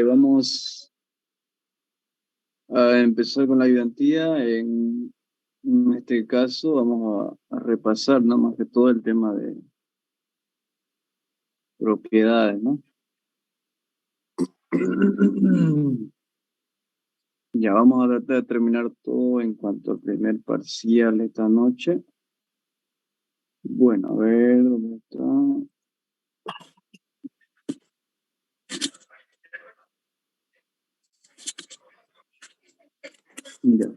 Vamos a empezar con la ayudantía. En este caso vamos a repasar, ¿no? Más que todo el tema de propiedades, ¿no? Ya vamos a tratar de terminar todo en cuanto al primer parcial esta noche. Bueno, a ver, ¿dónde está? Ya.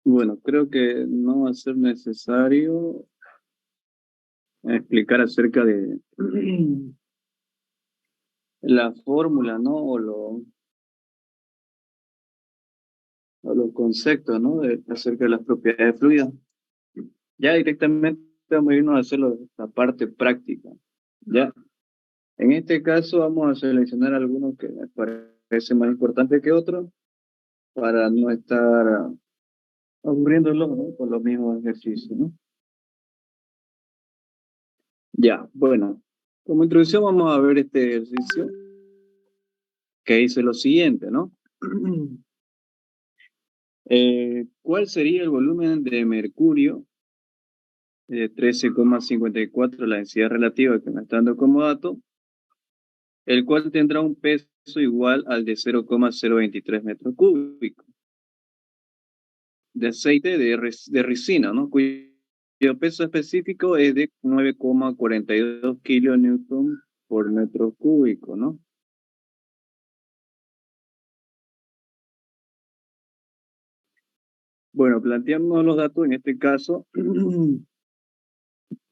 Bueno, creo que no va a ser necesario explicar acerca de la fórmula, ¿no? O los conceptos, ¿no? Acerca de las propiedades fluidas. Ya directamente vamos a irnos a hacer la parte práctica. Ya. En este caso vamos a seleccionar algunos que me parecen más importantes que otros para no estar aburriéndolos, ¿no? Con los mismos ejercicios, ¿no? Ya, bueno. Como introducción vamos a ver este ejercicio que dice lo siguiente, ¿no? ¿Cuál sería el volumen de mercurio de 13,54, la densidad relativa que me está dando como dato, el cual tendrá un peso igual al de 0,023 metros cúbicos de aceite de ricina, ¿no? Cuyo peso específico es de 9,42 kilonewton por metro cúbico, ¿no? Bueno, planteamos los datos, en este caso,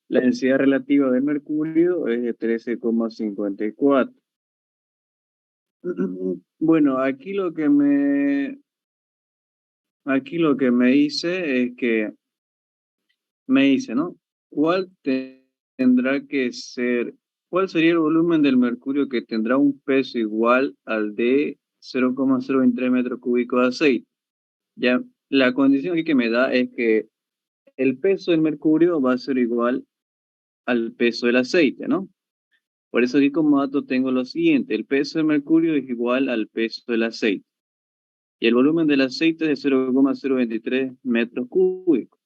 la densidad relativa del mercurio es de 13,54. Bueno, aquí lo que me dice es que me dice, ¿no? Tendrá que ser, ¿cuál sería el volumen del mercurio que tendrá un peso igual al de 0,023 metros cúbicos de aceite? Ya, la condición aquí que me da es que el peso del mercurio va a ser igual al peso del aceite, ¿no? Por eso aquí como dato tengo lo siguiente, el peso del mercurio es igual al peso del aceite y el volumen del aceite es de 0,023 metros cúbicos.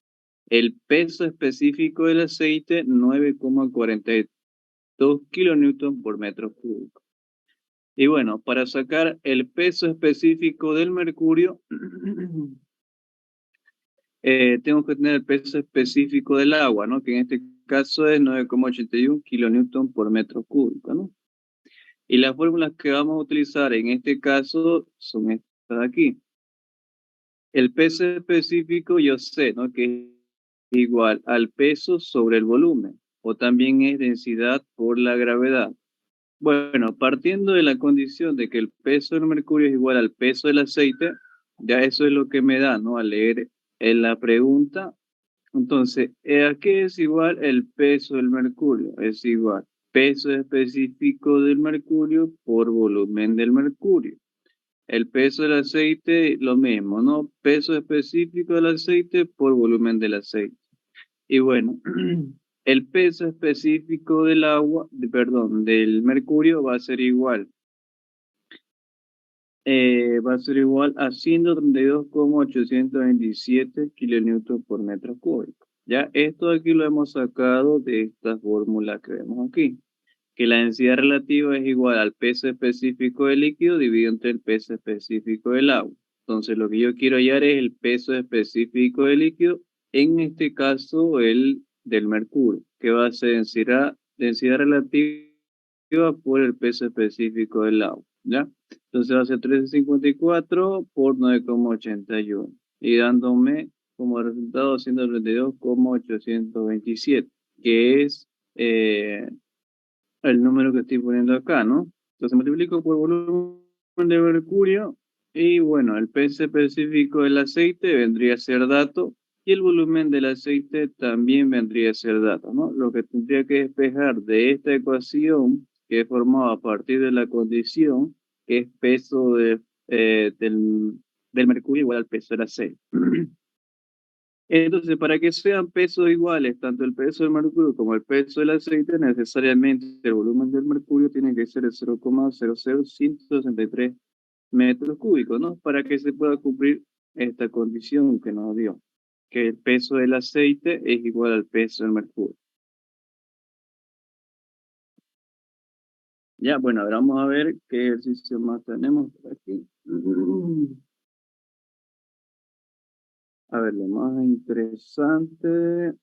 El peso específico del aceite, 9,42 kilonewton por metro cúbico. Y bueno, para sacar el peso específico del mercurio, tengo que tener el peso específico del agua, ¿no? Que en este caso es 9,81 kilonewton por metro cúbico, ¿no? Y las fórmulas que vamos a utilizar en este caso son estas de aquí. El peso específico yo sé, ¿no? Que es igual al peso sobre el volumen, o también es densidad por la gravedad. Bueno, partiendo de la condición de que el peso del mercurio es igual al peso del aceite, ya eso es lo que me da, ¿no? Al leer en la pregunta. Entonces, ¿a qué es igual el peso del mercurio? Es igual peso específico del mercurio por volumen del mercurio. El peso del aceite, lo mismo, ¿no? Peso específico del aceite por volumen del aceite. Y bueno, el peso específico del agua, perdón, del mercurio va a ser igual a 132,827 kilonewton por metro cúbico. Ya, esto aquí lo hemos sacado de esta fórmula que vemos aquí, que la densidad relativa es igual al peso específico del líquido dividido entre el peso específico del agua. Entonces, lo que yo quiero hallar es el peso específico del líquido, en este caso el del mercurio, que va a ser densidad relativa por el peso específico del agua, ¿ya? Entonces va a ser 13,54 por 9,81 y dándome como resultado 132,827, que es el número que estoy poniendo acá, ¿no? Entonces multiplico por volumen de mercurio y bueno, el peso específico del aceite vendría a ser dato y el volumen del aceite también vendría a ser dato, ¿no? Lo que tendría que despejar de esta ecuación que he formado a partir de la condición, que es peso del del mercurio igual al peso del aceite. Entonces, para que sean pesos iguales, tanto el peso del mercurio como el peso del aceite, necesariamente el volumen del mercurio tiene que ser de 0,00163 metros cúbicos, ¿no? Para que se pueda cumplir esta condición que nos dio, que el peso del aceite es igual al peso del mercurio. Ya, bueno, ahora vamos a ver qué ejercicio más tenemos por aquí. A ver, lo más interesante.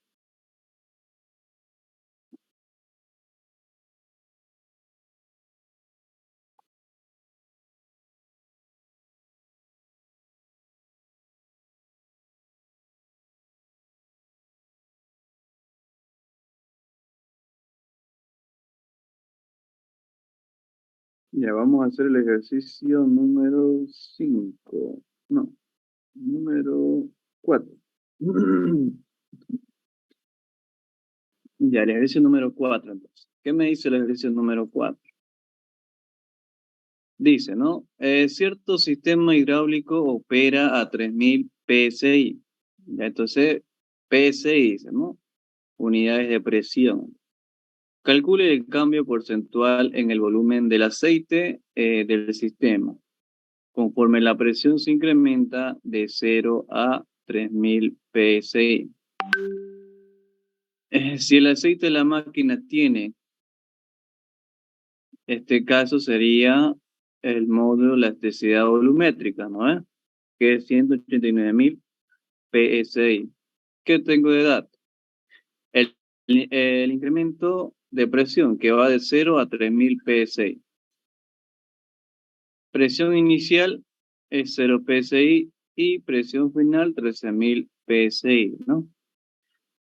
Ya vamos a hacer el ejercicio número 5. No, número 4. Ya, el ejercicio número 4 entonces. ¿Qué me dice el ejercicio número 4? Dice, ¿no? Cierto sistema hidráulico opera a 3000 PSI. Ya, entonces, PSI dice, ¿no? Unidades de presión. Calcule el cambio porcentual en el volumen del aceite del sistema, conforme la presión se incrementa de 0 a 3000 PSI. Si el aceite de la máquina tiene, este caso sería el módulo de elasticidad volumétrica, ¿no? Que es 189.000 PSI. ¿Qué tengo de datos? El incremento de presión que va de 0 a 3000 PSI. Presión inicial es 0 PSI y presión final 13.000 PSI, ¿no?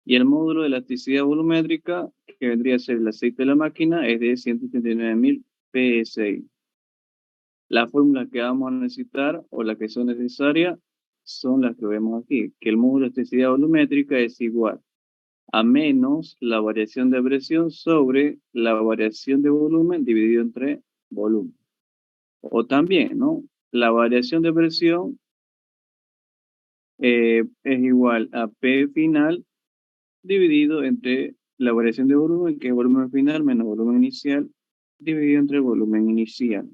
Y el módulo de elasticidad volumétrica, que vendría a ser el aceite de la máquina, es de 189.000 PSI. Las fórmulas que vamos a necesitar o las que son necesarias son las que vemos aquí, que el módulo de elasticidad volumétrica es igual a menos la variación de presión sobre la variación de volumen dividido entre volumen. O también, ¿no? La variación de presión es igual a P final dividido entre la variación de volumen, que es volumen final menos volumen inicial, dividido entre el volumen inicial.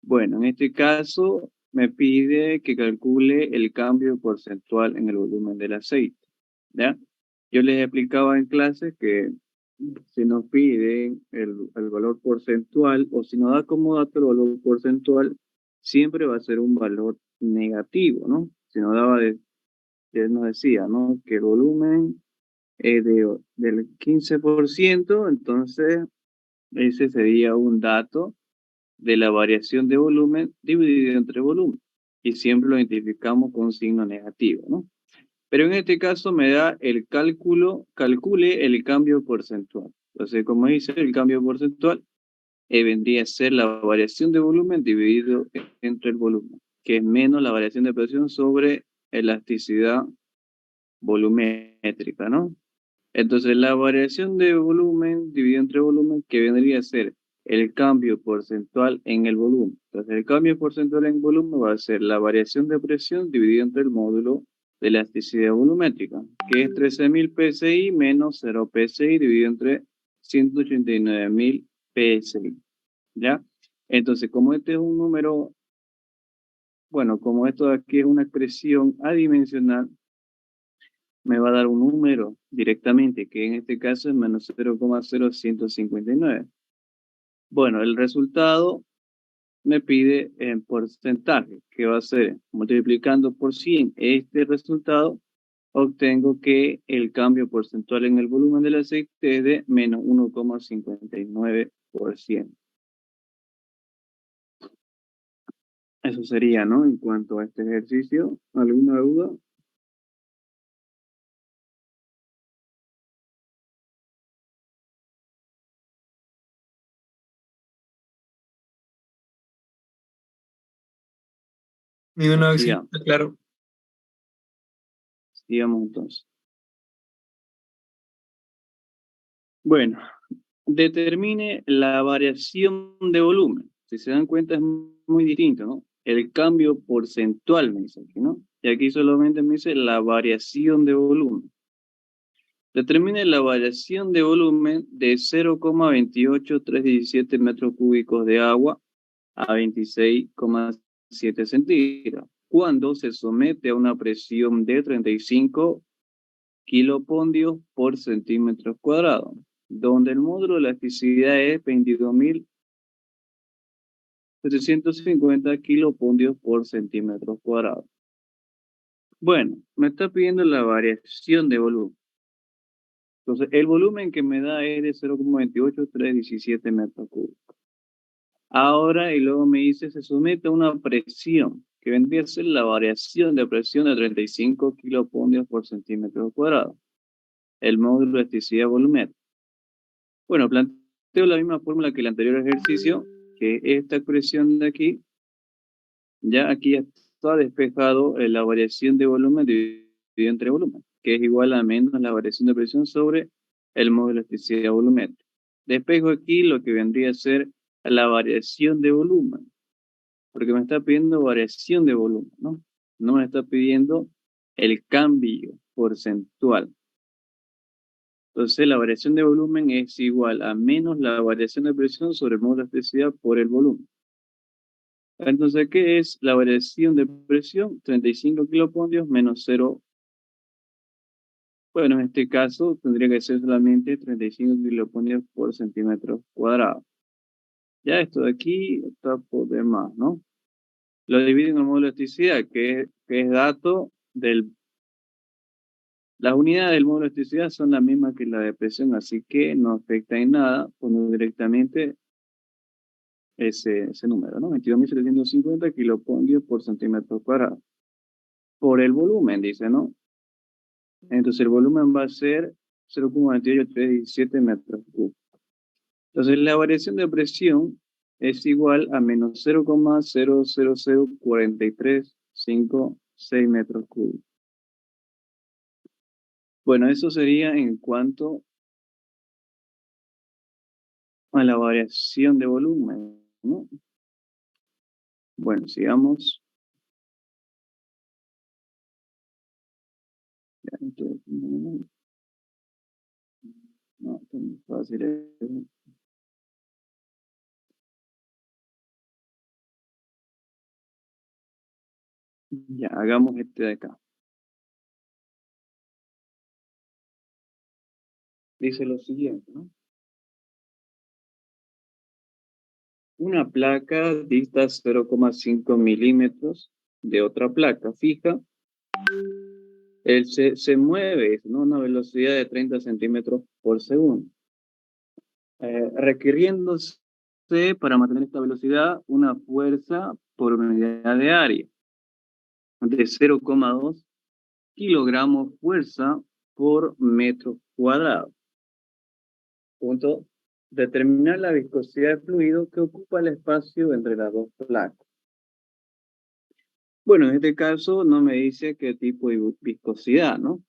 Bueno, en este caso me pide que calcule el cambio porcentual en el volumen del aceite, ¿ya? Yo les explicaba en clase que si nos piden el valor porcentual o si nos da como dato el valor porcentual, siempre va a ser un valor negativo, ¿no? Si nos daba, él nos decía, ¿no? Que el volumen es del 15%, entonces ese sería un dato de la variación de volumen dividido entre volumen. Y siempre lo identificamos con signo negativo, ¿no? Pero en este caso me da el calcule el cambio porcentual. Entonces, como dice, el cambio porcentual vendría a ser la variación de volumen dividido entre el volumen, que es menos la variación de presión sobre elasticidad volumétrica, ¿no? Entonces, la variación de volumen dividido entre volumen, que vendría a ser el cambio porcentual en el volumen. Entonces, el cambio porcentual en volumen va a ser la variación de presión dividido entre el módulo de elasticidad volumétrica, que es 13.000 PSI menos 0 PSI dividido entre 189.000 PSI. ¿Ya? Entonces, como este es un número, bueno, como esto de aquí es una expresión adimensional, me va a dar un número directamente, que en este caso es menos 0,0159. Bueno, el resultado me pide en porcentaje, que va a ser multiplicando por 100 este resultado, obtengo que el cambio porcentual en el volumen del aceite es de menos 1,59%. Eso sería, ¿no? En cuanto a este ejercicio, ¿alguna duda? Ni una vez sí, Sigamos, claro. sigamos entonces. Bueno, determine la variación de volumen. Si se dan cuenta es muy distinto, ¿no? el cambio porcentual, me dice aquí, ¿no? Y aquí solamente me dice la variación de volumen. Determine la variación de volumen de 0,28317 metros cúbicos de agua a 26,7 centígrados, cuando se somete a una presión de 35 kilopondios por centímetro cuadrado, donde el módulo de elasticidad es 22.750 kilopondios por centímetro cuadrado. Bueno, me está pidiendo la variación de volumen. Entonces, el volumen que me da es de 0,28317 metros cúbicos. Ahora, y luego me dice, se somete a una presión, que vendría a ser la variación de presión de 35 kilopondios por centímetro cuadrado. El módulo de elasticidad volumétrica. Bueno, planteo la misma fórmula que el anterior ejercicio, que esta expresión de aquí, ya aquí está despejado la variación de volumen dividido entre volumen, que es igual a menos la variación de presión sobre el módulo de elasticidad volumétrica. Despejo aquí lo que vendría a ser la variación de volumen, porque me está pidiendo variación de volumen, ¿no? No me está pidiendo el cambio porcentual. Entonces, la variación de volumen es igual a menos la variación de presión sobre el módulo de elasticidad por el volumen. Entonces, ¿qué es la variación de presión? 35 kilopondios menos 0. Bueno, en este caso tendría que ser solamente 35 kilopondios por centímetro cuadrado. Ya esto de aquí está por demás, ¿no? Lo divido en el módulo de elasticidad, que es dato del... Las unidades del módulo de elasticidad son las mismas que la de presión, así que no afecta en nada, pongo directamente ese número, ¿no? 22.750 kilopondios por centímetro cuadrado. Por el volumen, dice, ¿no? Entonces el volumen va a ser 0,28317 metros cúbicos. Entonces la variación de presión es igual a menos 0,0004356 metros cúbicos. Bueno, eso sería en cuanto a la variación de volumen, ¿no? Bueno, sigamos. Entonces, no, es muy fácil. Ya, hagamos este de acá. Dice lo siguiente, ¿no? Una placa dista 0,5 milímetros de otra placa fija. Él se mueve, ¿no? A una velocidad de 30 centímetros por segundo. Requiriéndose para mantener esta velocidad una fuerza por unidad de área de 0,2 kilogramos fuerza por metro cuadrado. Punto. Determinar la viscosidad del fluido que ocupa el espacio entre las dos placas. Bueno, en este caso no me dice qué tipo de viscosidad, ¿no?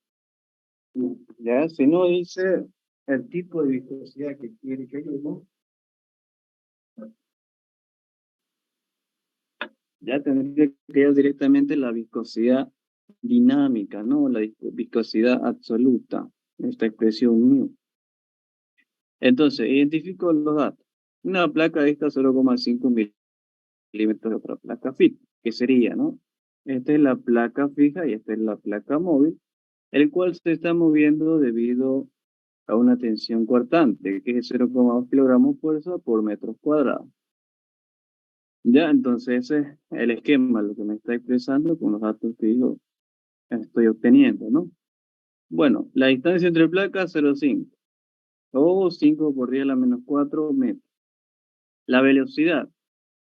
Ya, si no dice el tipo de viscosidad que quiere que hagamos, ya tendría que ir directamente la viscosidad dinámica, ¿no? La viscosidad absoluta, esta expresión mu. Entonces, identifico los datos. Una placa de esta 0,5 milímetros de otra placa fija, que sería, ¿no? Esta es la placa fija y esta es la placa móvil, el cual se está moviendo debido a una tensión cortante, que es 0,2 kilogramos fuerza por metros cuadrados. Ya, entonces ese es el esquema, lo que me está expresando con los datos que yo estoy obteniendo, ¿no? Bueno, la distancia entre placas 0,5 o 5 por 10 a la menos 4 metros. La velocidad,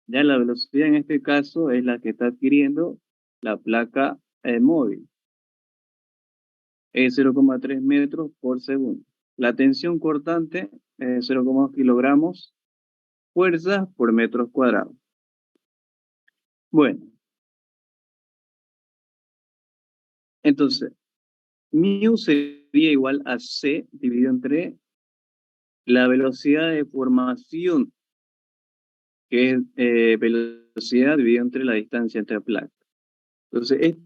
ya la velocidad en este caso es la que está adquiriendo la placa móvil, es 0,3 metros por segundo. La tensión cortante es 0,2 kilogramos fuerza por metros cuadrados. Bueno, entonces, mu sería igual a C dividido entre la velocidad de formación que es velocidad dividida entre la distancia entre placas. Entonces,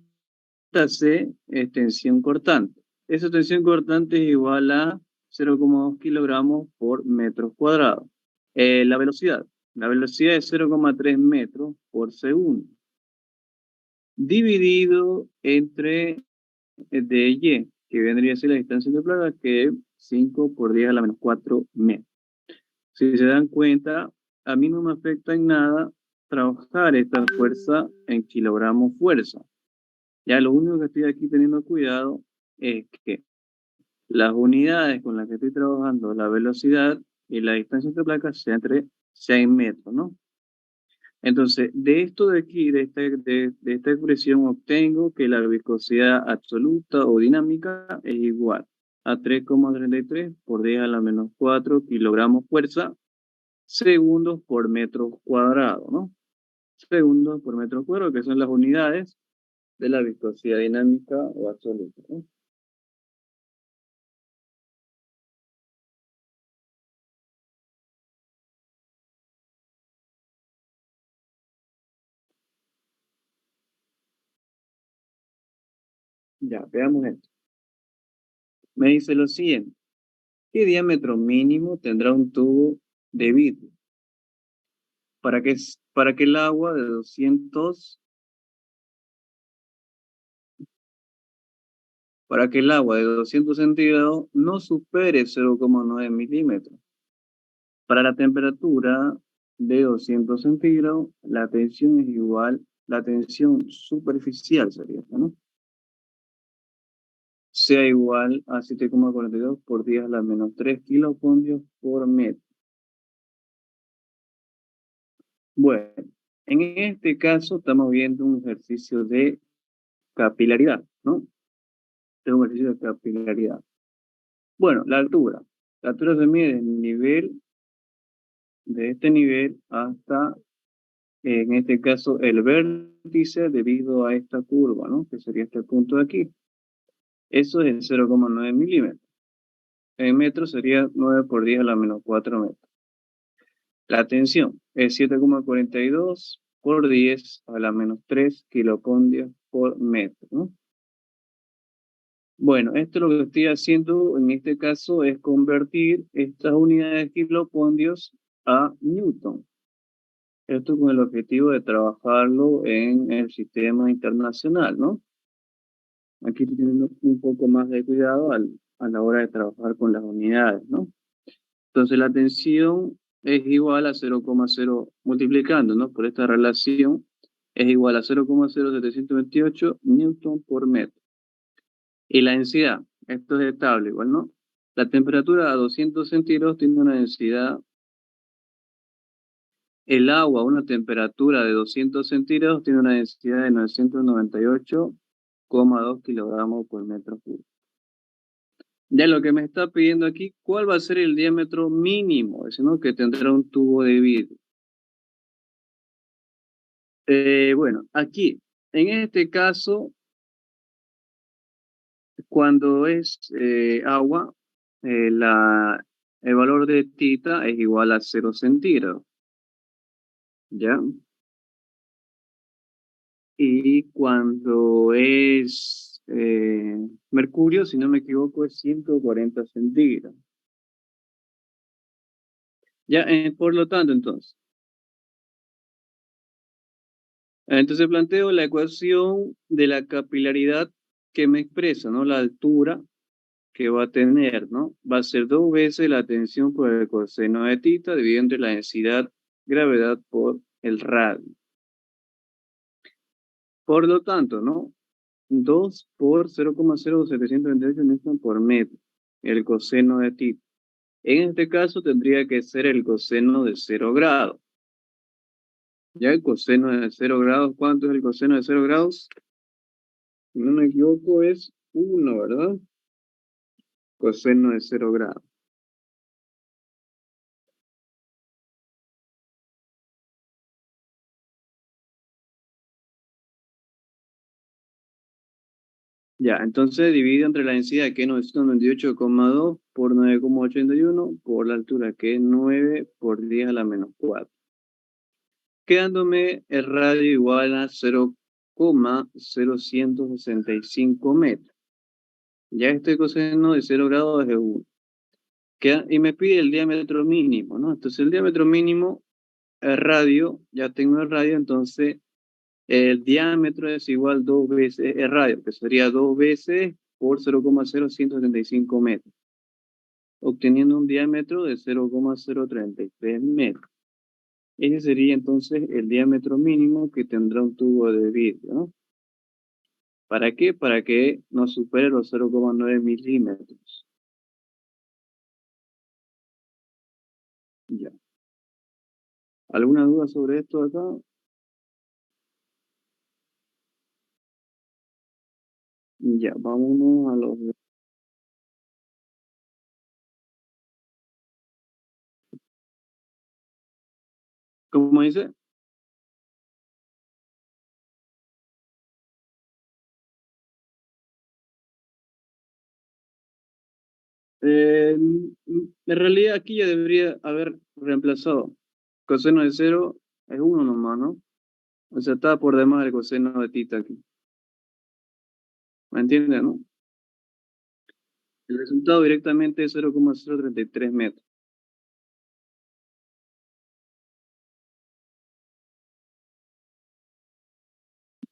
esta C es tensión cortante. Esa tensión cortante es igual a 0,2 kilogramos por metro cuadrado. La velocidad. La velocidad es 0,3 metros por segundo. Dividido entre DY, que vendría a ser la distancia entre placas, que es 5 por 10 a la menos 4 metros. Si se dan cuenta, a mí no me afecta en nada trabajar esta fuerza en kilogramos fuerza. Ya lo único que estoy aquí teniendo cuidado es que las unidades con las que estoy trabajando, la velocidad y la distancia entre placas sea entre 6 metros, ¿no? Entonces, de esto de aquí, de esta expresión, obtengo que la viscosidad absoluta o dinámica es igual a 3,33 por 10 a la menos 4 kilogramos fuerza segundos por metro cuadrado, ¿no? Segundos por metro cuadrado, que son las unidades de la viscosidad dinámica o absoluta, ¿no? Ya, veamos esto. Me dice lo siguiente. ¿Qué diámetro mínimo tendrá un tubo de vidrio para que el agua de 200 para que el agua de 200 centígrados no supere 0,9 milímetros? Para la temperatura de 200 centígrados, la tensión es igual, la tensión superficial sería esta, ¿no? Sea igual a 7,42 por 10 a la menos 3 kilopascales por metro. Bueno, en este caso estamos viendo un ejercicio de capilaridad, ¿no? Es un ejercicio de capilaridad. Bueno, la altura. La altura se mide en nivel, de este nivel hasta, en este caso, el vértice debido a esta curva, ¿no? Que sería este punto de aquí. Eso es en 0,9 milímetros. En metros sería 9 por 10 a la menos 4 metros. La tensión es 7,42 por 10 a la menos 3 kilopascales por metro, ¿no? Bueno, esto lo que estoy haciendo en este caso es convertir estas unidades de kilopascales a newton. Esto con el objetivo de trabajarlo en el sistema internacional, ¿no? Aquí estoy teniendo un poco más de cuidado a la hora de trabajar con las unidades, ¿no? Entonces la tensión es igual a 0,0 multiplicando, ¿no? Por esta relación es igual a 0,0728 newton por metro. Y la densidad, esto es estable igual, ¿no? La temperatura a 200 centígrados tiene una densidad, el agua a una temperatura de 200 centígrados tiene una densidad de 998,2 kilogramos por metro cúbico. Ya lo que me está pidiendo aquí, ¿cuál va a ser el diámetro mínimo? Es, ¿no? Que tendrá un tubo de vidrio. Bueno, aquí, en este caso, cuando es agua, el valor de tita es igual a 0 centígrados, ¿ya? Y cuando es mercurio, si no me equivoco, es 140 centígrados. Ya, por lo tanto, entonces planteo la ecuación de la capilaridad que me expresa, ¿no? La altura que va a tener, ¿no? Va a ser 2 veces la tensión por el coseno de tita dividido entre la densidad gravedad por el radio. Por lo tanto, ¿no? 2 por 0,0728 newton por metro, el coseno de tita. En este caso tendría que ser el coseno de 0 grados. Ya el coseno de 0 grados, ¿cuánto es el coseno de 0 grados? Si no me equivoco es 1, ¿verdad? Coseno de 0 grados. Ya, entonces dividido entre la densidad que es 998,2 por 9,81 por la altura que es 9 por 10 a la menos 4. quedándome el radio igual a 0,0165 metros. Ya este coseno de 0 grados es de 1. Y me pide el diámetro mínimo, ¿no? Entonces el diámetro mínimo, el radio, ya tengo el radio, entonces el diámetro es igual 2 veces el radio, que sería 2 veces por 0,0175 metros, obteniendo un diámetro de 0,033 metros. Ese sería entonces el diámetro mínimo que tendrá un tubo de vidrio, ¿no? ¿Para qué? Para que no supere los 0,9 milímetros. Ya. ¿Alguna duda sobre esto acá? Ya, vámonos a los... ¿Cómo dice? En realidad aquí ya debería haber reemplazado. Coseno de cero es uno nomás, ¿no? O sea, está por demás el coseno de tita aquí. ¿Me entiendes, no? El resultado directamente es 0,033 metros.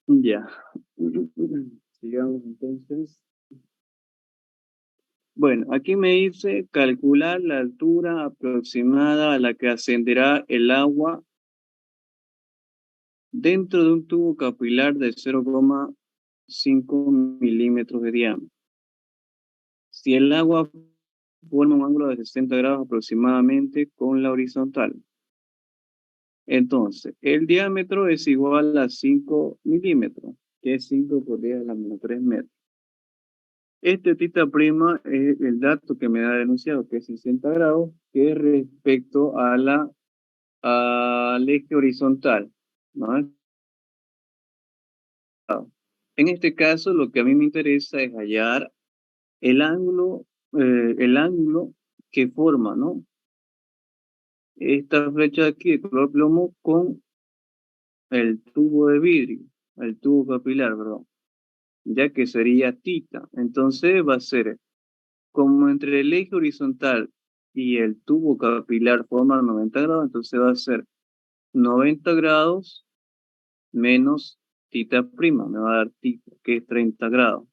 Ya. Sigamos entonces. Bueno, aquí me dice calcular la altura aproximada a la que ascenderá el agua dentro de un tubo capilar de 0,5 milímetros de diámetro. Si el agua forma un ángulo de 60 grados aproximadamente con la horizontal. Entonces, el diámetro es igual a 5 milímetros, que es 5 por 10 a la menos 3 metros. Este tita prima es el dato que me da el enunciado, que es 60 grados, que es respecto a al eje horizontal, ¿no? En este caso, lo que a mí me interesa es hallar el ángulo que forma, ¿no? Esta flecha de aquí de color plomo con el tubo de vidrio, el tubo capilar, perdón, ya que sería tita. Entonces va a ser como entre el eje horizontal y el tubo capilar forman 90 grados, entonces va a ser 90 grados menos tita prima, me va a dar tita, que es 30 grados.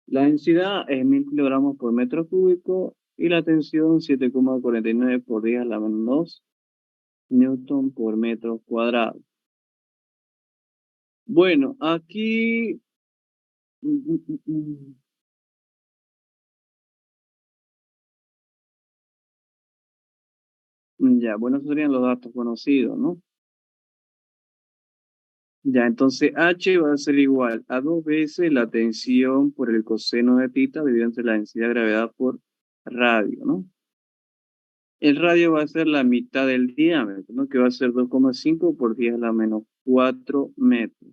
La densidad es 1000 kilogramos por metro cúbico y la tensión 7,49 por 10 a la menos 2 newton por metro cuadrado. Bueno, aquí mm, mm, mm, ya, bueno, esos serían los datos conocidos, ¿no? Ya, entonces H va a ser igual a 2 veces la tensión por el coseno de tita dividido entre la densidad de gravedad por radio, ¿no? El radio va a ser la mitad del diámetro, ¿no? Que va a ser 2,5 por 10 a la menos 4 metros.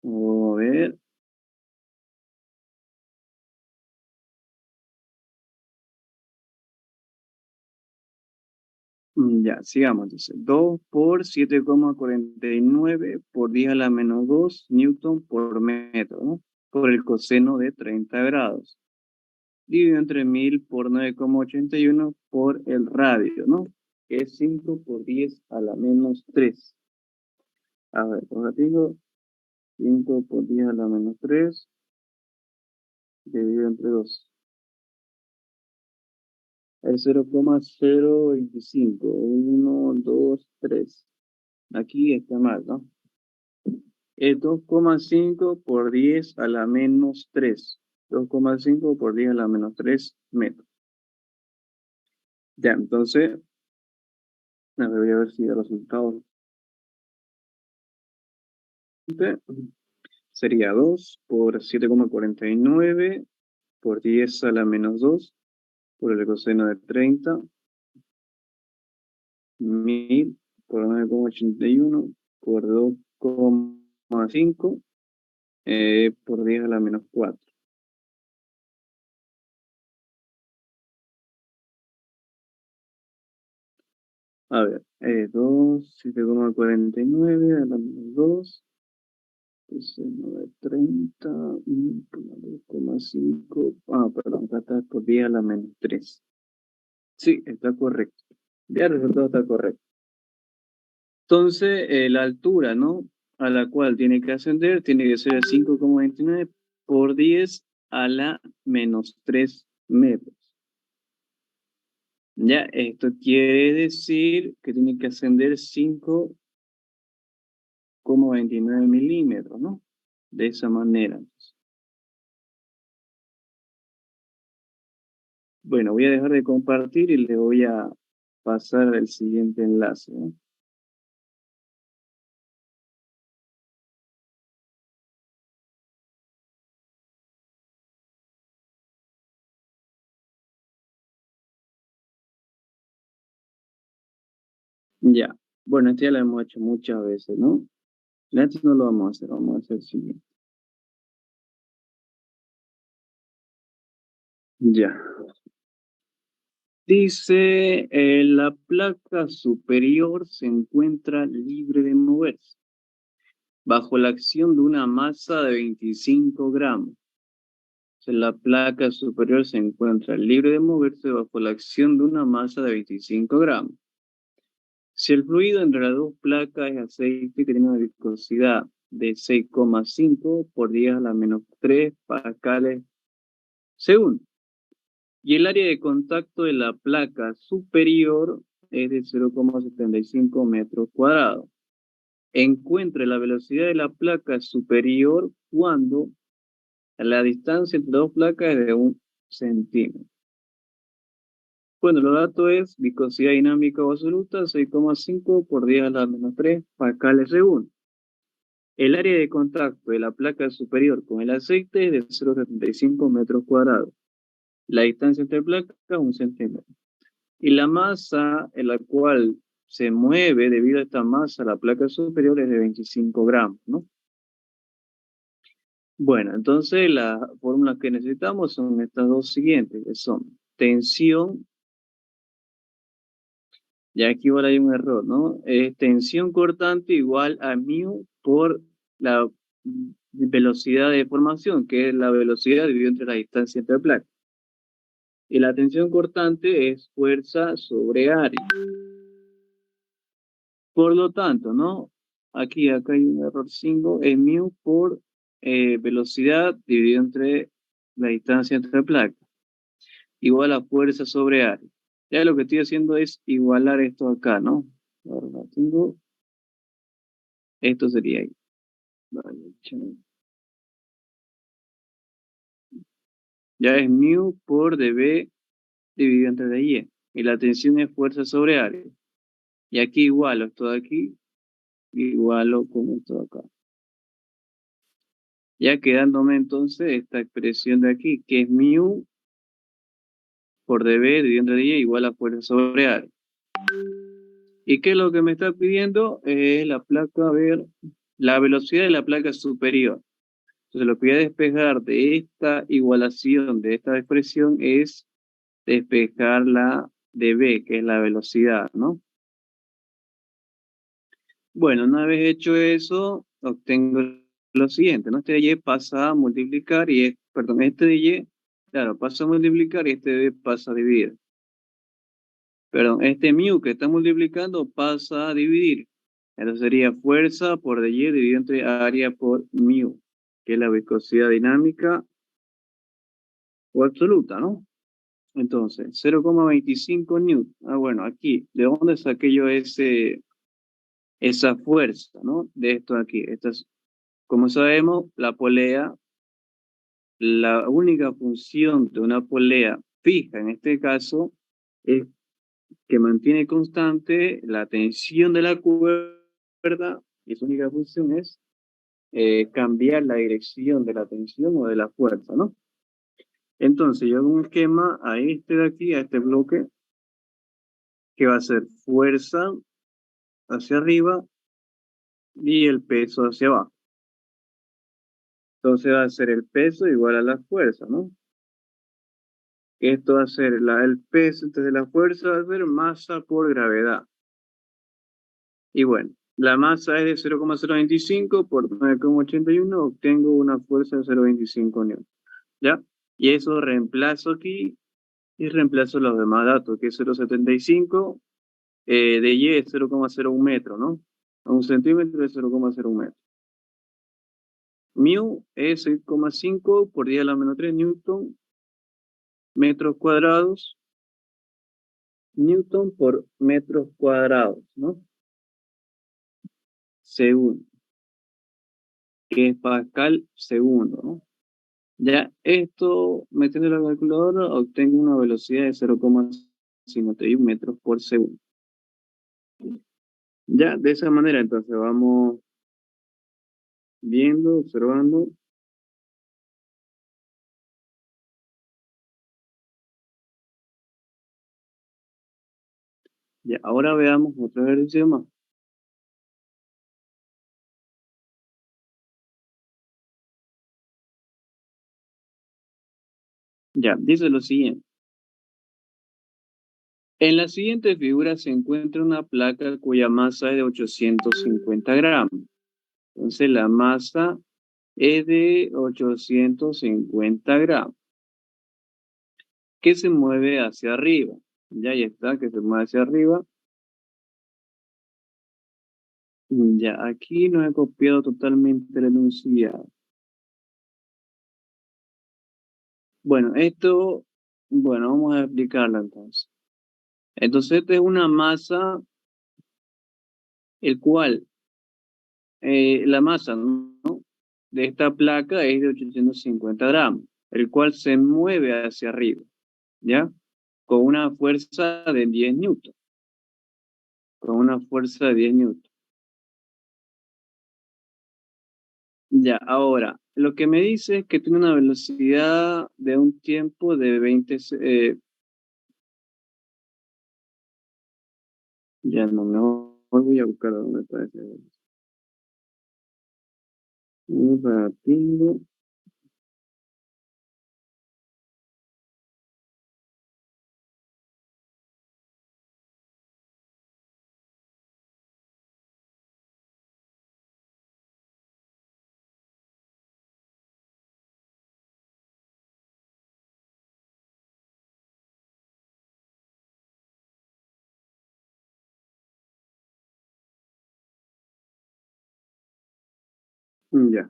A ver, ya, sigamos. Entonces, 2 por 7,49 por 10 a la menos 2 newton por metro, ¿no? Por el coseno de 30 grados. Dividido entre 1000 por 9,81 por el radio, ¿no? Que es 5 por 10 a la menos 3. A ver, por tengo 5 por 10 a la menos 3 dividido entre 2. Es 0,025. 1, 2, 3. Aquí está mal, ¿no? Es 2,5 por 10 a la menos 3. 2,5 por 10 a la menos 3 metros. Ya, entonces, voy a ver si el resultado sería 2 por 7,49 por 10 a la menos 2 por el coseno de 30, 1000 por 9,81 por 2,5 por 10 a la menos 4. A ver, 2, 7,49 a la menos 2. 930, 2,5. Ah, perdón, acá está por 10 a la menos 3. Sí, está correcto. Ya el resultado está correcto. Entonces, la altura, ¿no? A la cual tiene que ascender tiene que ser 5,29 por 10 a la menos 3 metros. Ya, esto quiere decir que tiene que ascender 5,29 milímetros, ¿no? De esa manera. Bueno, voy a dejar de compartir y le voy a pasar el siguiente enlace, ¿no? Ya. Bueno, este ya lo hemos hecho muchas veces, ¿no? Este no lo vamos a hacer, vamos a hacer el siguiente. Ya. Dice, la placa superior se encuentra libre de moverse bajo la acción de una masa de 25 gramos. O sea, la placa superior se encuentra libre de moverse bajo la acción de una masa de 25 gramos. Si el fluido entre las dos placas es aceite que tiene una viscosidad de 6,5 por 10 a la menos 3 pascales segundo, y el área de contacto de la placa superior es de 0,75 metros cuadrados. Encuentre la velocidad de la placa superior cuando la distancia entre dos placas es de 1 centímetro. Bueno, los datos es viscosidad dinámica o absoluta, 6,5 por 10 a la menos 3 pascales segundo. El área de contacto de la placa superior con el aceite es de 0,75 metros cuadrados. La distancia entre placas es 1 centímetro. Y la masa en la cual se mueve debido a esta masa, la placa superior es de 25 gramos, ¿no? Bueno, entonces las fórmulas que necesitamos son estas dos siguientes, que son tensión, ya aquí igual hay un error, ¿no? Es tensión cortante igual a mu por la velocidad de deformación, que es la velocidad dividida entre la distancia entre placas. Y la tensión cortante es fuerza sobre área. Por lo tanto, ¿no? Acá hay un error 5, es mu por velocidad dividido entre la distancia entre placas, igual a fuerza sobre área. Ya lo que estoy haciendo es igualar esto acá, ¿no? Ahora tengo, esto sería ahí. Vale, ya es mu por dB dividido entre dy. Y la tensión es fuerza sobre área. Y aquí igualo esto de aquí, igualo con esto de acá. Ya quedándome entonces esta expresión de aquí, que es mu por dB dividido entre dy igual a fuerza sobre área. ¿Y qué es lo que me está pidiendo? La placa, a ver, la velocidad de la placa superior. Entonces lo que voy a despejar de esta igualación, de esta expresión, es despejar la dB, que es la velocidad, ¿no? Bueno, una vez hecho eso, obtengo lo siguiente, ¿no? Este de y pasa a multiplicar y perdón, este de y, claro, pasa a multiplicar y este de pasa a dividir. Perdón, este mu que está multiplicando pasa a dividir. Entonces sería fuerza por dy dividido entre área por mu, que es la viscosidad dinámica o absoluta, ¿no? Entonces, 0,25 newton. Ah, bueno, aquí, ¿de dónde saqué yo esa fuerza, ¿no? De esto de aquí. Como sabemos, la polea, la única función de una polea fija, en este caso, es que mantiene constante la tensión de la cuerda, y su única función es cambiar la dirección de la tensión o de la fuerza, ¿no? Entonces yo hago un esquema a este de aquí, a este bloque, que va a ser fuerza hacia arriba y el peso hacia abajo. Entonces va a ser el peso igual a la fuerza, ¿no? Esto va a ser el peso, entonces la fuerza va a ser masa por gravedad. Y bueno, la masa es de 0,025 por 9,81, obtengo una fuerza de 0,25 newton, ¿ya? Y eso reemplazo aquí y reemplazo los demás datos, que es 0,75, de Y es 0,01 metro, ¿no? A un centímetro es 0,01 metro. Mu es 6,5 por 10 a la menos 3 newton, metros cuadrados, newton por metros cuadrados, ¿no? Segundo, que es pascal segundo, ¿no? Ya esto, metiendo la calculadora, obtengo una velocidad de 0,51 metros por segundo. Ya, de esa manera, entonces vamos viendo, observando. Ya, ahora veamos otro ejercicio más. Ya, dice lo siguiente. En la siguiente figura se encuentra una placa cuya masa es de 850 gramos. Entonces la masa es de 850 gramos, que se mueve hacia arriba. Ya ahí está, que se mueve hacia arriba. Ya, aquí no he copiado totalmente el enunciado. Bueno, bueno, vamos a explicarlo entonces. Entonces, esta es una masa, el cual, la masa, ¿no? De esta placa es de 850 gramos, el cual se mueve hacia arriba, ¿ya? Con una fuerza de 10 newton, con una fuerza de 10 newton. Ya, ahora, lo que me dice es que tiene una velocidad de un tiempo de 20, ya no, mejor voy a buscar dónde está ese. Un ratito. Ya.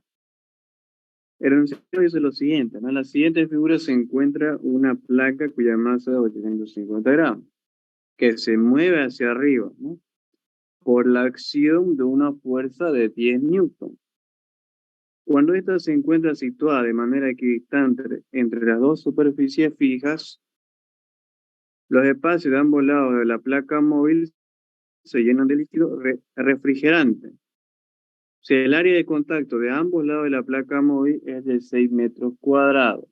El enunciado dice lo siguiente, ¿no? En la siguiente figura se encuentra una placa cuya masa es de 850 gramos, que se mueve hacia arriba, ¿no? Por la acción de una fuerza de 10 newton. Cuando ésta se encuentra situada de manera equidistante entre las dos superficies fijas, los espacios de ambos lados de la placa móvil se llenan de líquido refrigerante. Si el área de contacto de ambos lados de la placa móvil es de 6 metros cuadrados.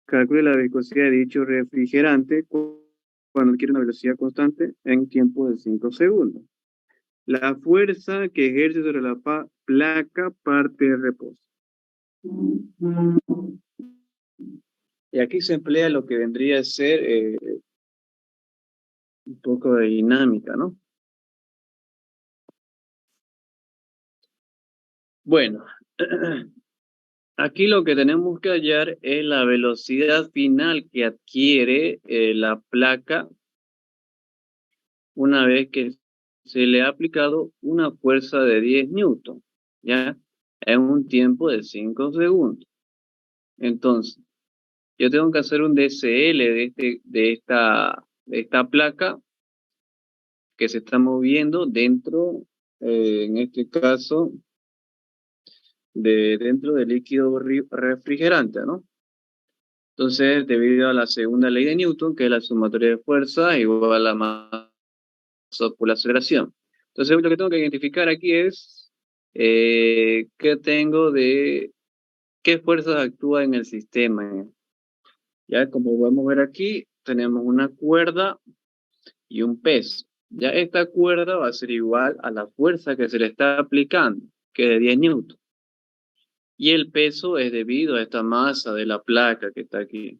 Calcule la viscosidad de dicho refrigerante cuando adquiere una velocidad constante en tiempo de 5 segundos. La fuerza que ejerce sobre la placa parte de reposo. Y aquí se emplea lo que vendría a ser un poco de dinámica, ¿no? Bueno, aquí lo que tenemos que hallar es la velocidad final que adquiere la placa una vez que se le ha aplicado una fuerza de 10 newton, ¿ya? En un tiempo de 5 segundos. Entonces, yo tengo que hacer un DCL de esta placa que se está moviendo dentro, en este caso, dentro del líquido refrigerante, ¿no? Entonces, debido a la segunda ley de Newton, que es la sumatoria de fuerza igual a la masa por la aceleración. Entonces, lo que tengo que identificar aquí es qué fuerzas actúan en el sistema. Ya, como podemos ver aquí, tenemos una cuerda y un peso. Ya esta cuerda va a ser igual a la fuerza que se le está aplicando, que es de 10 newton. Y el peso es debido a esta masa de la placa que está aquí.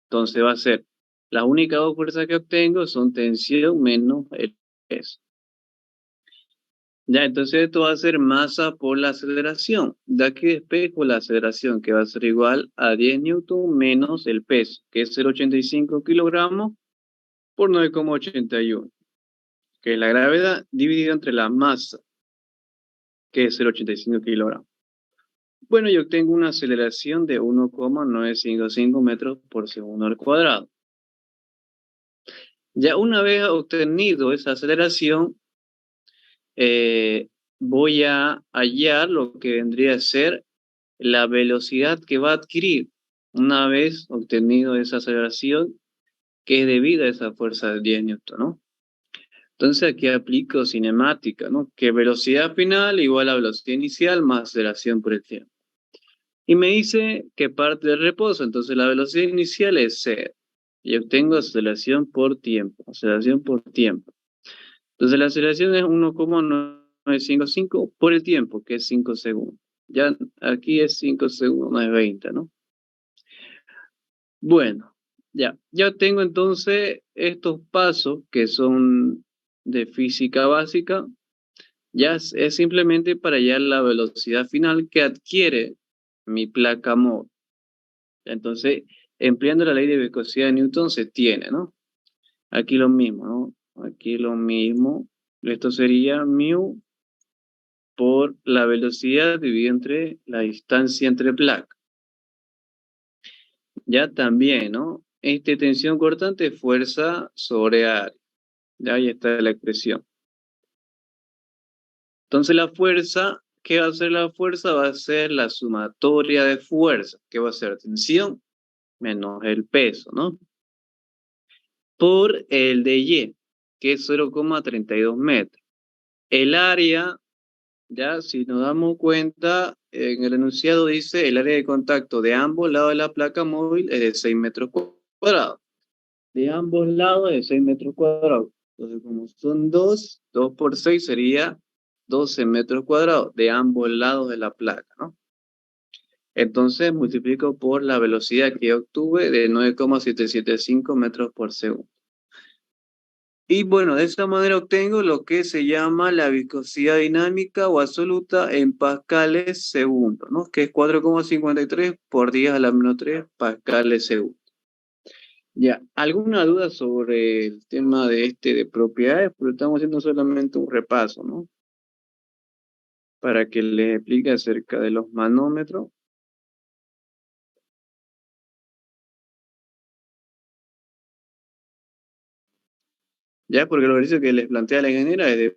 Entonces va a ser, las únicas dos fuerzas que obtengo son tensión menos el peso. Ya, entonces esto va a ser masa por la aceleración. De aquí despejo la aceleración, que va a ser igual a 10 newton menos el peso, que es 0,85 kilogramos por 9,81, que es la gravedad dividida entre la masa, que es 0,85 kilogramos. Bueno, yo obtengo una aceleración de 1,955 metros por segundo al cuadrado. Ya una vez obtenido esa aceleración, voy a hallar lo que vendría a ser la velocidad que va a adquirir una vez obtenido esa aceleración, que es debida a esa fuerza de 10 newton, ¿no? Entonces aquí aplico cinemática, ¿no? Que velocidad final igual a velocidad inicial más aceleración por el tiempo. Y me dice que parte del reposo, entonces la velocidad inicial es cero. Y obtengo aceleración por tiempo, aceleración por tiempo. Entonces la aceleración es 1,955 por el tiempo, que es 5 segundos. Ya aquí es 5 segundos, no es 20, ¿no? Bueno, ya tengo entonces estos pasos que son de física básica. Ya es simplemente para hallar la velocidad final que adquiere mi placa móvil. Entonces, empleando la ley de viscosidad de Newton se tiene, ¿no? Aquí lo mismo, ¿no? Aquí lo mismo. Esto sería mu por la velocidad dividida entre la distancia entre placas. Ya también, ¿no? Tensión cortante, fuerza sobre área. Ya ahí está la expresión. Entonces la fuerza, ¿qué va a ser la fuerza? Va a ser la sumatoria de fuerza. ¿Qué va a ser? Tensión menos el peso, ¿no? Por el de Y, que es 0,32 metros. El área, ya si nos damos cuenta, en el enunciado dice el área de contacto de ambos lados de la placa móvil es de 6 metros cuadrados. De ambos lados de 6 metros cuadrados. Entonces, como son 2 por 6 sería 12 metros cuadrados de ambos lados de la placa, ¿no? Entonces multiplico por la velocidad que obtuve de 9,775 metros por segundo. Y bueno, de esta manera obtengo lo que se llama la viscosidad dinámica o absoluta en pascales segundo, ¿no? Que es 4,53 por 10 a la menos 3 pascales segundo. Ya, ¿alguna duda sobre el tema de propiedades? Porque estamos haciendo solamente un repaso, ¿no? Para que les explique acerca de los manómetros. Ya, porque lo ejercicio que les plantea la ingeniera es de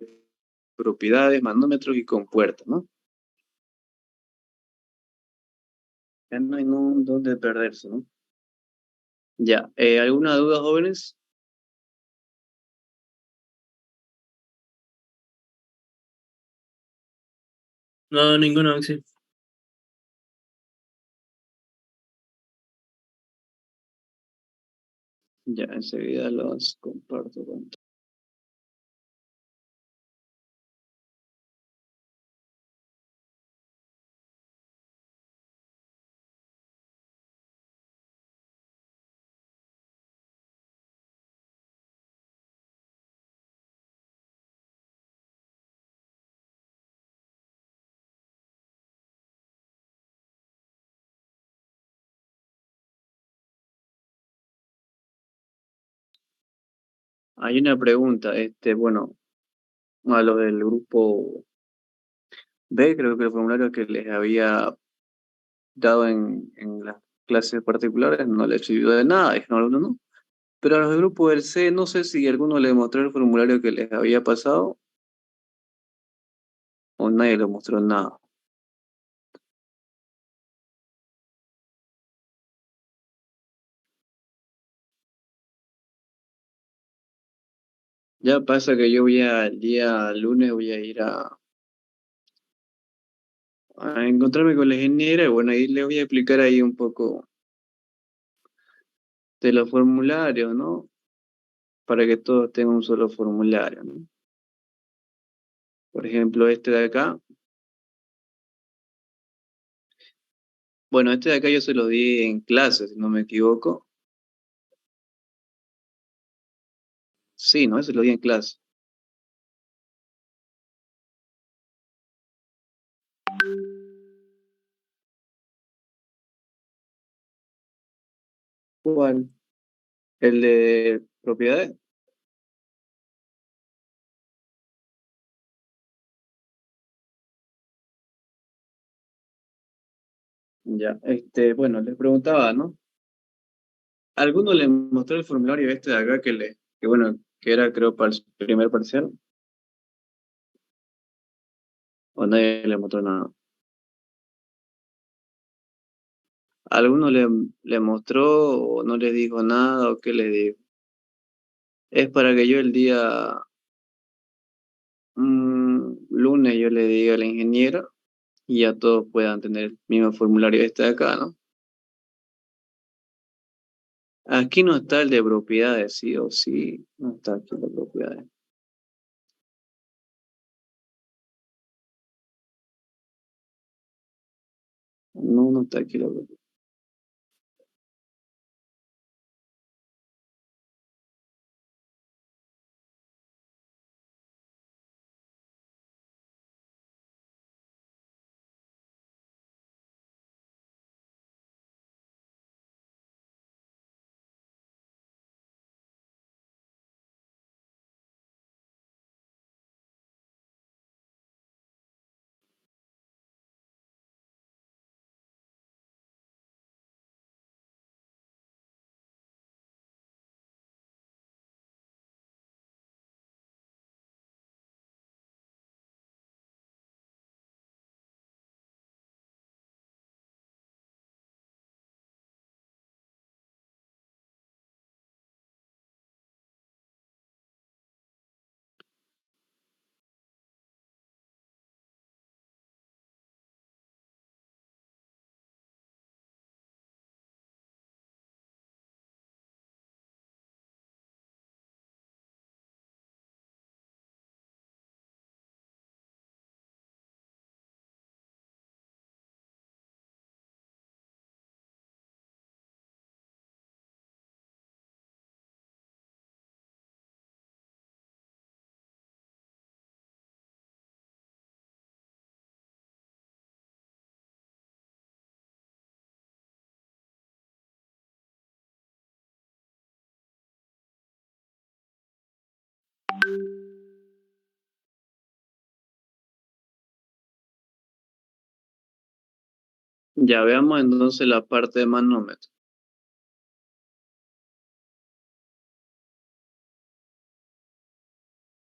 propiedades, manómetros y compuertas, ¿no? Ya no hay dónde perderse, ¿no? Ya, ¿alguna duda, jóvenes? No, ninguno, Maxi. Ya, enseguida los comparto con Hay una pregunta, bueno, a los del grupo B, creo que el formulario que les había dado en las clases particulares no les sirvió de nada, dijeron algunos no. Pero a los del grupo del C, no sé si alguno le mostró el formulario que les había pasado o nadie le mostró nada. Ya pasa que yo el día lunes voy a ir a encontrarme con la ingeniera y bueno, ahí le voy a explicar ahí un poco de los formularios, ¿no? Para que todos tengan un solo formulario, ¿no? Por ejemplo, este de acá. Bueno, este de acá yo se lo di en clase, si no me equivoco. Sí, ¿no? Se lo di en clase. ¿Cuál? ¿El de propiedades? Ya, bueno, les preguntaba, ¿no? ¿Alguno le mostró el formulario este de acá que bueno, que era creo para el primer parcial? ¿O nadie le mostró nada? ¿Alguno le mostró o no le dijo nada o qué le dijo? Es para que yo el día lunes yo le diga a la ingeniera y ya todos puedan tener el mismo formulario este de acá, ¿no? Aquí no está el de propiedades, sí o sí, no está aquí el de propiedades. No, no está aquí el de propiedades. Ya veamos entonces la parte de manómetro.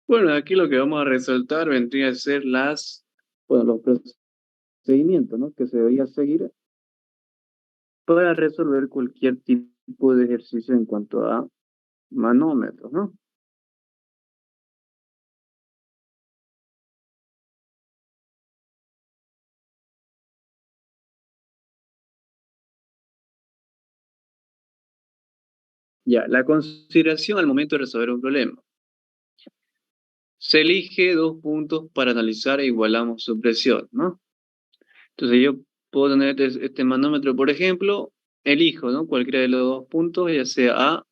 Bueno, aquí lo que vamos a resaltar vendría a ser los procedimientos, ¿no? Que se debería seguir para resolver cualquier tipo de ejercicio en cuanto a manómetros, ¿no? Ya, la consideración al momento de resolver un problema. Se elige dos puntos para analizar e igualamos su presión, ¿no? Entonces yo puedo tener este manómetro, por ejemplo, elijo, ¿no? Cualquiera de los dos puntos, ya sea A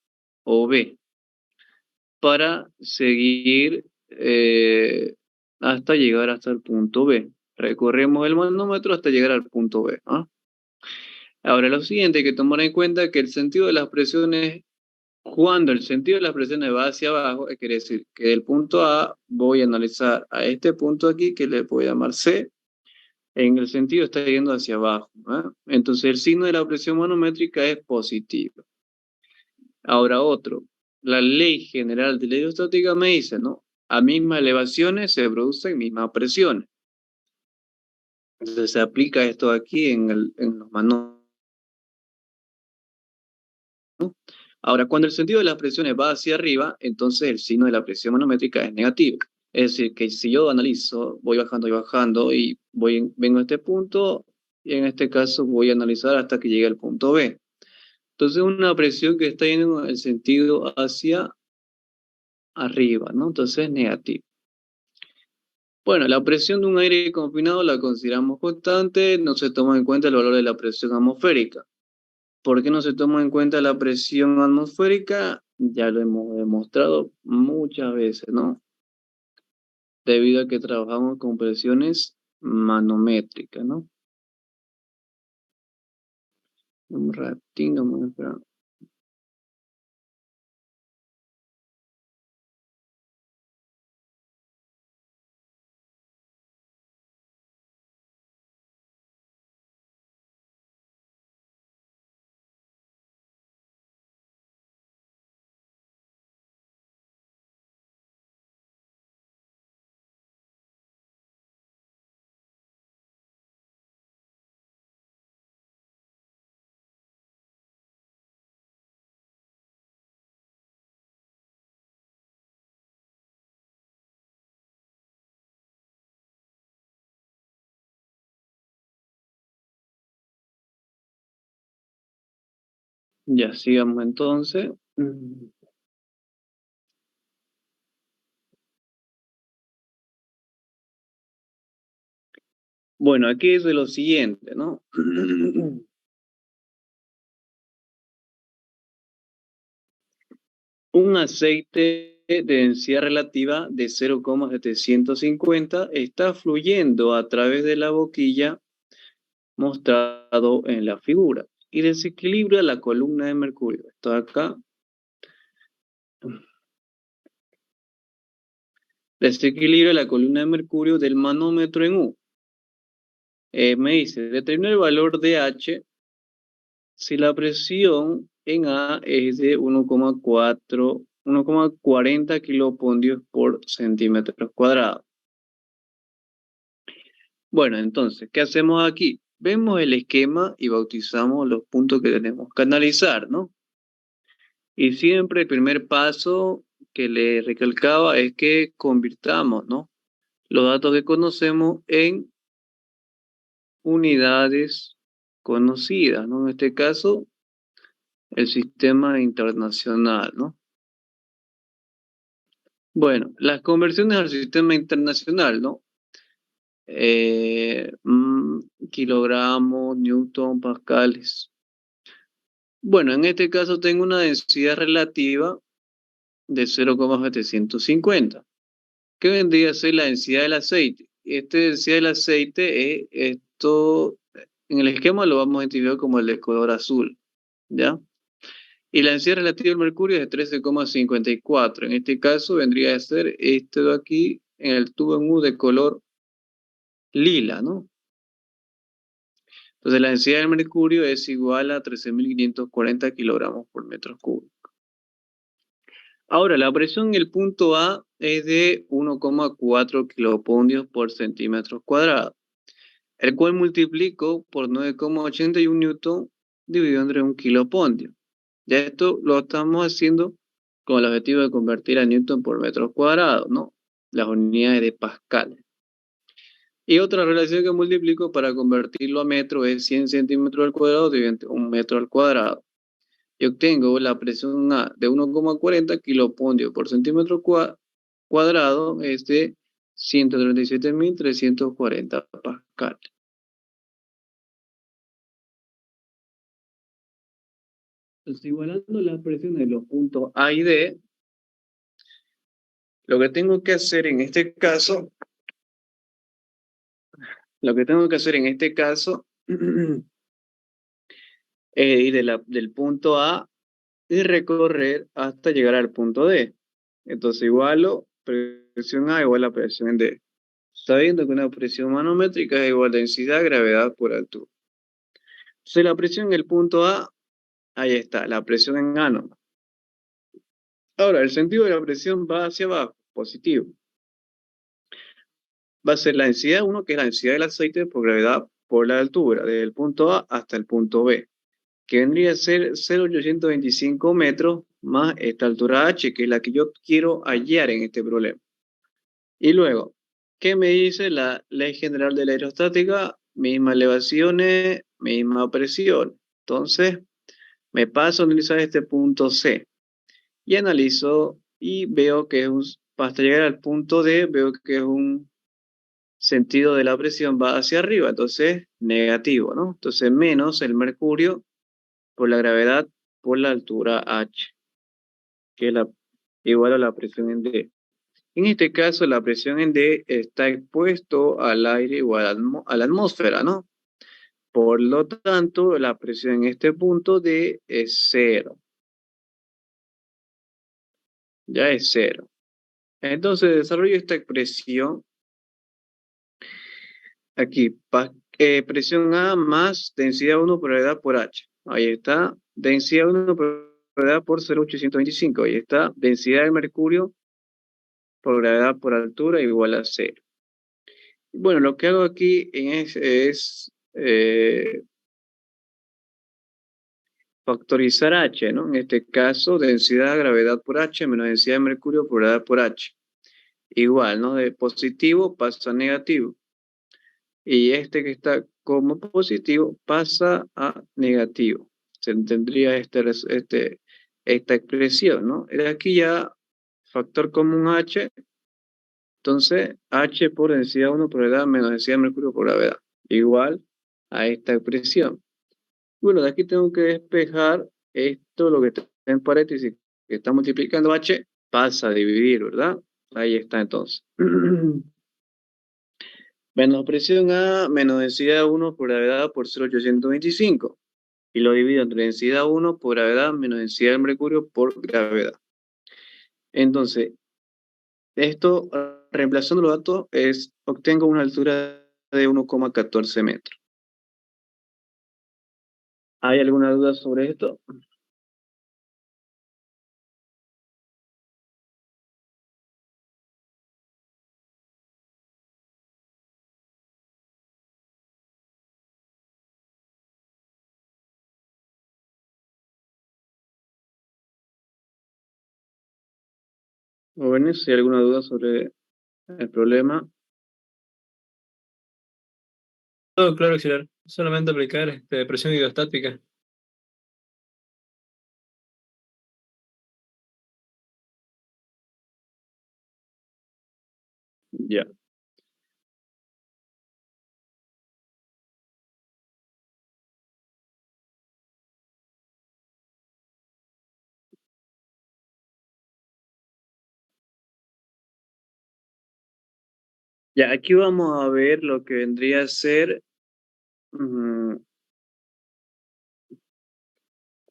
o B, para seguir hasta llegar hasta el punto B. Recorremos el manómetro hasta llegar al punto B, ¿ah? Ahora, lo siguiente hay que tomar en cuenta que el sentido de las presiones, cuando el sentido de las presiones va hacia abajo, quiere decir que del punto A voy a analizar a este punto aquí, que le puedo llamar C, en el sentido está yendo hacia abajo, ¿ah? Entonces el signo de la presión manométrica es positivo. Ahora otro, la ley general de la hidrostática me dice, ¿no? A mismas elevaciones se producen mismas presiones. Entonces se aplica esto aquí en los manómetros. Ahora, cuando el sentido de las presiones va hacia arriba, entonces el signo de la presión manométrica es negativo. Es decir, que si yo analizo, voy bajando y vengo a este punto, y en este caso voy a analizar hasta que llegue al punto B. Entonces, una presión que está yendo en el sentido hacia arriba, ¿no? Entonces es negativo. Bueno, la presión de un aire confinado la consideramos constante, no se toma en cuenta el valor de la presión atmosférica. ¿Por qué no se toma en cuenta la presión atmosférica? Ya lo hemos demostrado muchas veces, ¿no? Debido a que trabajamos con presiones manométricas, ¿no? Un ratito, vamos a esperar. Ya, sigamos entonces. Bueno, aquí dice lo siguiente, ¿no? Un aceite de densidad relativa de 0,750 está fluyendo a través de la boquilla mostrado en la figura y desequilibra la columna de mercurio. Esto acá. Desequilibra la columna de mercurio del manómetro en U. Me dice, determina el valor de H si la presión en A es de 1,40 kilopondios por centímetros cuadrados. Bueno, entonces, ¿qué hacemos aquí? Vemos el esquema y bautizamos los puntos que tenemos que analizar, ¿no? Y siempre el primer paso que le recalcaba es que convirtamos, ¿no? Los datos que conocemos en unidades conocidas, ¿no? En este caso, el sistema internacional, ¿no? Bueno, las conversiones al sistema internacional, ¿no? Kilogramos, newton, pascales. Bueno, en este caso tengo una densidad relativa de 0,750, que vendría a ser la densidad del aceite. Esta densidad del aceite es esto, en el esquema lo vamos a identificar como el de color azul, ¿ya? Y la densidad relativa del mercurio es de 13,54. En este caso vendría a ser este de aquí en el tubo en U de color lila, ¿no? Entonces la densidad del mercurio es igual a 13.540 kilogramos por metro cúbico. Ahora, la presión en el punto A es de 1,4 kilopondios por centímetro cuadrado, el cual multiplico por 9,81 newton dividido entre un kilopondio. Ya esto lo estamos haciendo con el objetivo de convertir a newton por metros cuadrados, ¿no? Las unidades de Pascal. Y otra relación que multiplico para convertirlo a metro es 100 centímetros al cuadrado dividido entre un metro al cuadrado. Y obtengo la presión A de 1,40 kilopondios por centímetro cuadrado, es de 137.340 pascal. Entonces, igualando las presiones de los puntos A y D, lo que tengo que hacer en este caso, es ir del punto A y recorrer hasta llegar al punto D. Entonces, igualo presión A igual a presión en D. Sabiendo que una presión manométrica es igual a densidad, gravedad por altura. Entonces, la presión en el punto A, ahí está, la presión en A no. Ahora, el sentido de la presión va hacia abajo, positivo. Va a ser la densidad 1, que es la densidad del aceite por gravedad por la altura, desde el punto A hasta el punto B, que vendría a ser 0,825 metros más esta altura H, que es la que yo quiero hallar en este problema. Y luego, ¿qué me dice la ley general de la aerostática? Mismas elevaciones, misma presión. Entonces, me paso a analizar este punto C. Y analizo y veo que hasta llegar al punto D, veo que es un sentido de la presión va hacia arriba, entonces negativo, ¿no? Entonces menos el mercurio por la gravedad por la altura H, que es igual a la presión en D. En este caso, la presión en D está expuesto al aire o a la atmósfera, ¿no? Por lo tanto, la presión en este punto D es cero. Ya es cero. Entonces, desarrollo esta expresión aquí. Presión A más densidad 1 por gravedad por H. Ahí está. Densidad 1 por gravedad por 0,825. Ahí está. Densidad del mercurio por gravedad por altura igual a cero. Bueno, lo que hago aquí es factorizar H, ¿no? En este caso, densidad gravedad por H menos densidad de mercurio por gravedad por H. Igual, ¿no? De positivo pasa a negativo. Y este que está como positivo pasa a negativo. se tendría esta expresión, ¿no? Aquí ya factor común H, entonces H por densidad 1 por gravedad menos densidad de mercurio por gravedad, igual a esta expresión. Bueno, de aquí tengo que despejar esto, lo que está en paréntesis, que está multiplicando H, pasa a dividir, ¿verdad? Ahí está entonces. Menos presión A, menos densidad 1 por gravedad por 0,825. Y lo divido entre densidad 1 por gravedad menos densidad del mercurio por gravedad. Entonces, esto, reemplazando los datos, obtengo una altura de 1,14 metros. ¿Hay alguna duda sobre esto? Jóvenes, si hay alguna duda sobre el problema. Todo claro, auxiliar. Solamente aplicar presión hidrostática. Ya. Ya, aquí vamos a ver lo que vendría a ser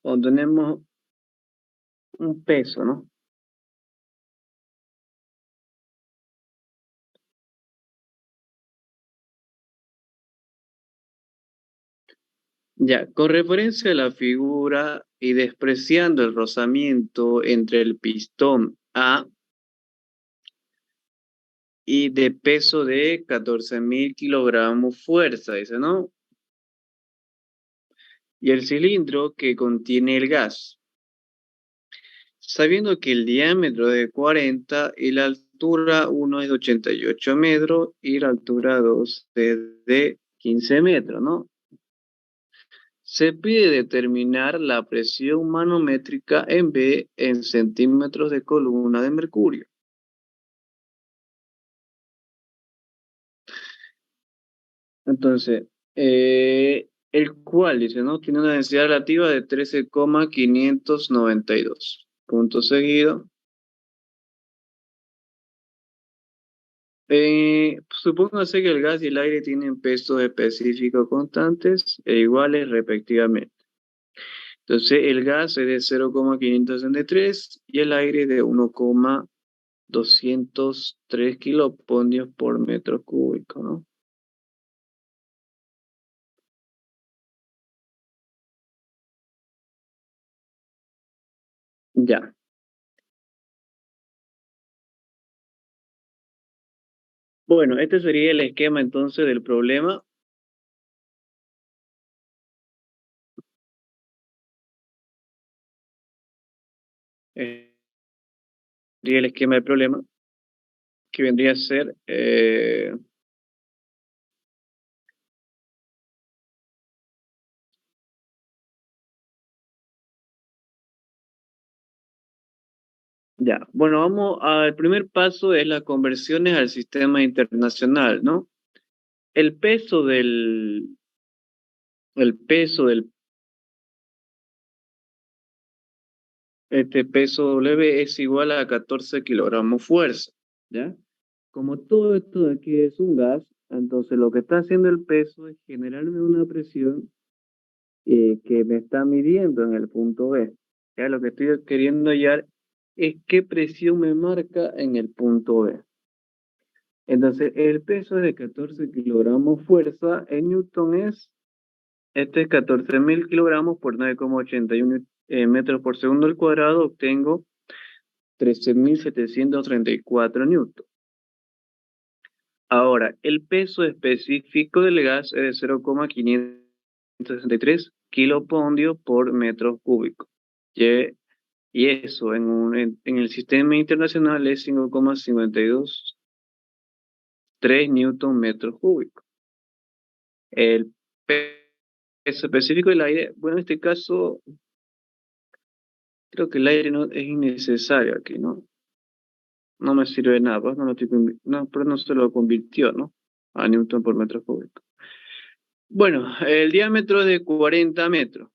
cuando tenemos un peso, ¿no? Ya, con referencia a la figura y despreciando el rozamiento entre el pistón A y de peso de 14.000 kilogramos fuerza, dice, ¿no? Y el cilindro que contiene el gas. Sabiendo que el diámetro es de 40 y la altura 1 es de 88 metros y la altura 2 es de 15 metros, ¿no? Se pide determinar la presión manométrica en B en centímetros de columna de mercurio. Entonces, el cual dice, ¿no? Tiene una densidad relativa de 13,592. Punto seguido. Supóngase que el gas y el aire tienen pesos específicos constantes e iguales respectivamente. Entonces, el gas es de 0,563 y el aire de 1,203 kiloponios por metro cúbico, ¿no? Ya. Bueno, este sería el esquema entonces del problema. Sería el esquema del problema, que vendría a ser ya. Bueno, vamos al primer paso, es las conversiones al sistema internacional, ¿no? El peso del este peso W es igual a 14 kilogramos fuerza, ¿ya? Como todo esto de aquí es un gas, entonces lo que está haciendo el peso es generarme una presión que me está midiendo en el punto B. Ya lo que estoy queriendo hallar es qué presión me marca en el punto B. Entonces, el peso es de 14 kilogramos fuerza en Newton este es 14.000 kilogramos por 9,81 metros por segundo al cuadrado, obtengo 13.734 newton. Ahora, el peso específico del gas es de 0,563 kilopondio por metro cúbico. Y eso en el sistema internacional es 5,523 newton metros cúbicos. El peso específico del aire. Bueno, en este caso, creo que el aire no es innecesario aquí, ¿no? No me sirve de nada, pues no, no, pero no se lo convirtió, ¿no? A Newton por metro cúbico. Bueno, el diámetro es de 40 metros.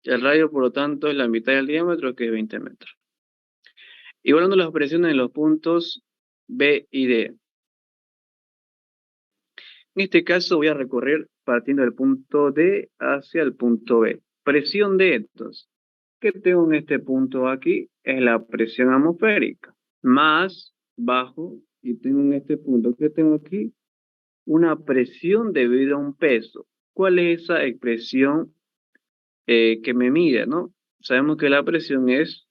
El radio, por lo tanto, es la mitad del diámetro, que es 20 metros. Igualando las presiones en los puntos B y D. En este caso voy a recorrer partiendo del punto D hacia el punto B. Presión D, entonces. ¿Qué tengo en este punto aquí? Es la presión atmosférica. Más bajo, y tengo en este punto que tengo aquí una presión debido a un peso. ¿Cuál es esa expresión que me mide, no? Sabemos que la presión es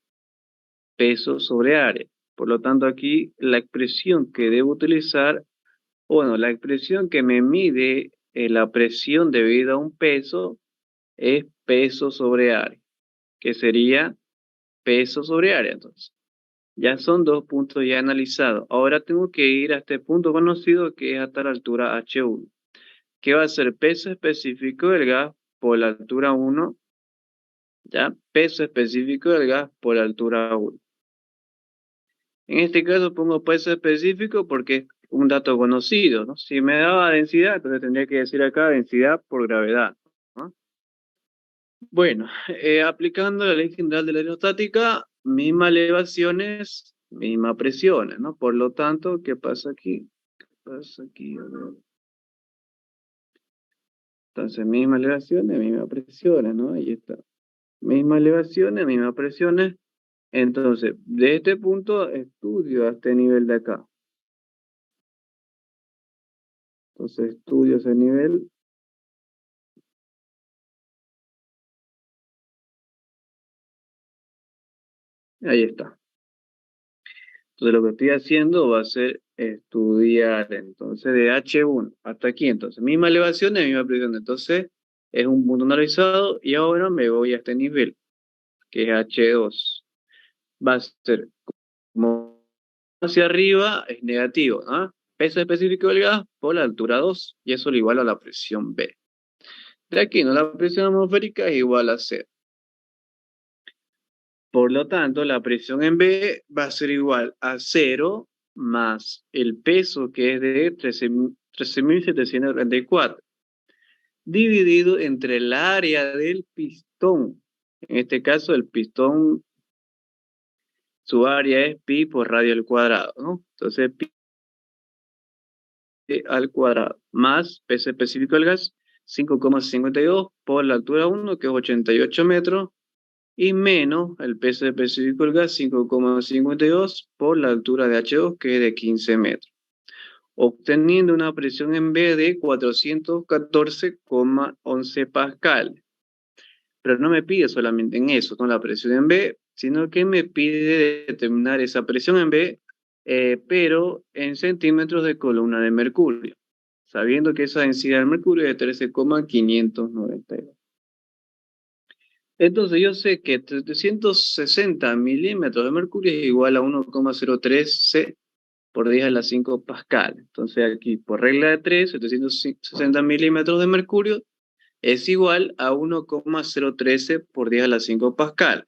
peso sobre área. Por lo tanto, aquí la expresión que debo utilizar, bueno, la expresión que me mide la presión debido a un peso es peso sobre área, que sería peso sobre área, entonces. Ya son dos puntos ya analizados. Ahora tengo que ir a este punto conocido que es hasta la altura H1, que va a ser peso específico del gas por la altura 1, ya, peso específico del gas por la altura 1. En este caso pongo peso específico porque es un dato conocido, ¿no? Si me daba densidad, entonces tendría que decir acá densidad por gravedad, ¿no? Bueno, aplicando la ley general de la aerostática, mismas elevaciones, mismas presiones, ¿no? Por lo tanto, ¿qué pasa aquí? ¿Qué pasa aquí? A ver. Entonces, mismas elevaciones, mismas presiones, ¿no? Ahí está. Mismas elevaciones, mismas presiones. Entonces, de este punto estudio a este nivel de acá. Entonces, estudio ese nivel. Ahí está. Entonces, lo que estoy haciendo va a ser estudiar, entonces, de H1 hasta aquí. Entonces, misma elevación y misma presión. Entonces, es un punto analizado y ahora me voy a este nivel, que es H2. Va a ser como hacia arriba, es negativo, ¿ah? Peso específico del gas por la altura 2, y eso lo igual a la presión B. De aquí, ¿no? La presión atmosférica es igual a 0. Por lo tanto, la presión en B va a ser igual a 0 más el peso, que es de 13.734, dividido entre el área del pistón. En este caso, el pistón, su área es pi por radio al cuadrado, ¿no? Entonces, pi al cuadrado, más peso específico del gas, 5,52 por la altura 1, que es 88 metros, y menos el peso específico del gas, 5,52 por la altura de H2, que es de 15 metros, obteniendo una presión en B de 414,11 pascal. Pero no me pide solamente en eso, con la presión en B, sino que me pide determinar esa presión en B, pero en centímetros de columna de mercurio, sabiendo que esa densidad de mercurio es de 13,592. Entonces yo sé que 760 milímetros de mercurio es igual a 1,03 C por 10 a la 5 pascal. Entonces aquí, por regla de 3, 760 milímetros de mercurio es igual a 1,013 por 10 a la 5 pascal.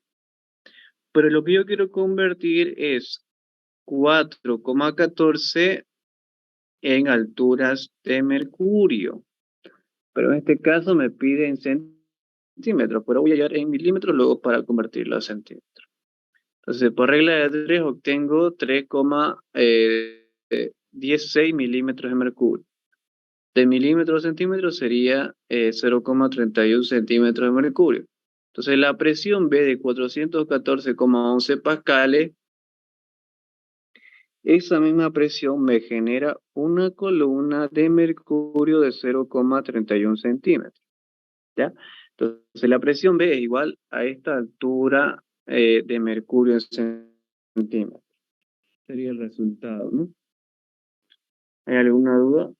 Pero lo que yo quiero convertir es 4,14 en alturas de mercurio. Pero en este caso me pide en centímetros, pero voy a llegar en milímetros luego para convertirlo a centímetros. Entonces, por regla de 3 obtengo 3,16 milímetros de mercurio. De milímetros a centímetros sería 0,31 centímetros de mercurio. Entonces, la presión B de 414,11 pascales, esa misma presión me genera una columna de mercurio de 0,31 centímetros. ¿Ya? Entonces, la presión B es igual a esta altura de mercurio en centímetros. Sería el resultado, ¿no? ¿Hay alguna duda?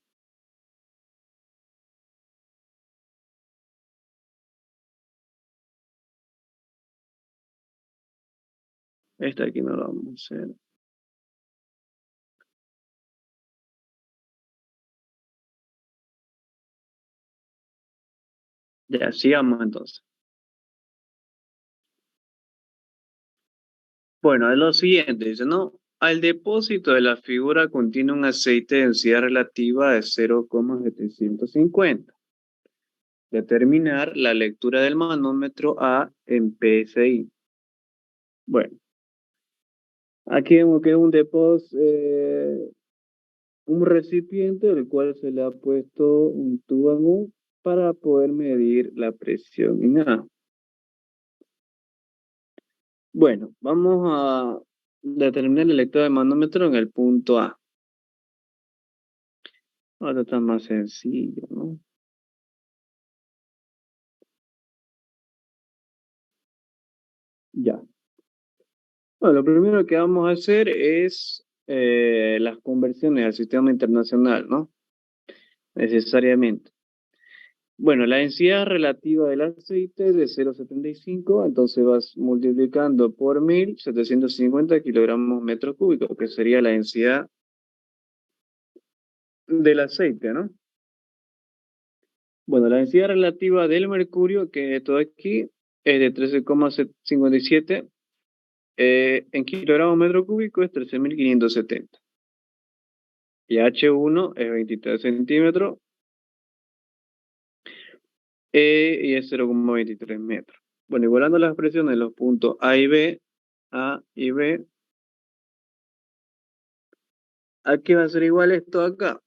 Esta aquí no la vamos a hacer. Ya, sigamos entonces. Bueno, es lo siguiente, dice, ¿no? Al depósito de la figura contiene un aceite de densidad relativa de 0,750. Determinar la lectura del manómetro A en PSI. Bueno, aquí vemos que es un depósito, un recipiente del cual se le ha puesto un tubo en U para poder medir la presión en A. Bueno, vamos a determinar la lectura del manómetro en el punto A. Ahora está más sencillo, ¿no? Ya. Bueno, lo primero que vamos a hacer es las conversiones al sistema internacional, ¿no? Necesariamente. Bueno, la densidad relativa del aceite es de 0,75, entonces vas multiplicando por 1.750 kilogramos metros cúbicos, que sería la densidad del aceite, ¿no? Bueno, la densidad relativa del mercurio, que es esto de aquí, es de 13,57 en kilogramos metro cúbico, es 13.570. Y H1 es 23 centímetros y es 0,23 metros. Bueno, igualando las presiones de los puntos A y B, ¿a qué va a ser igual esto acá?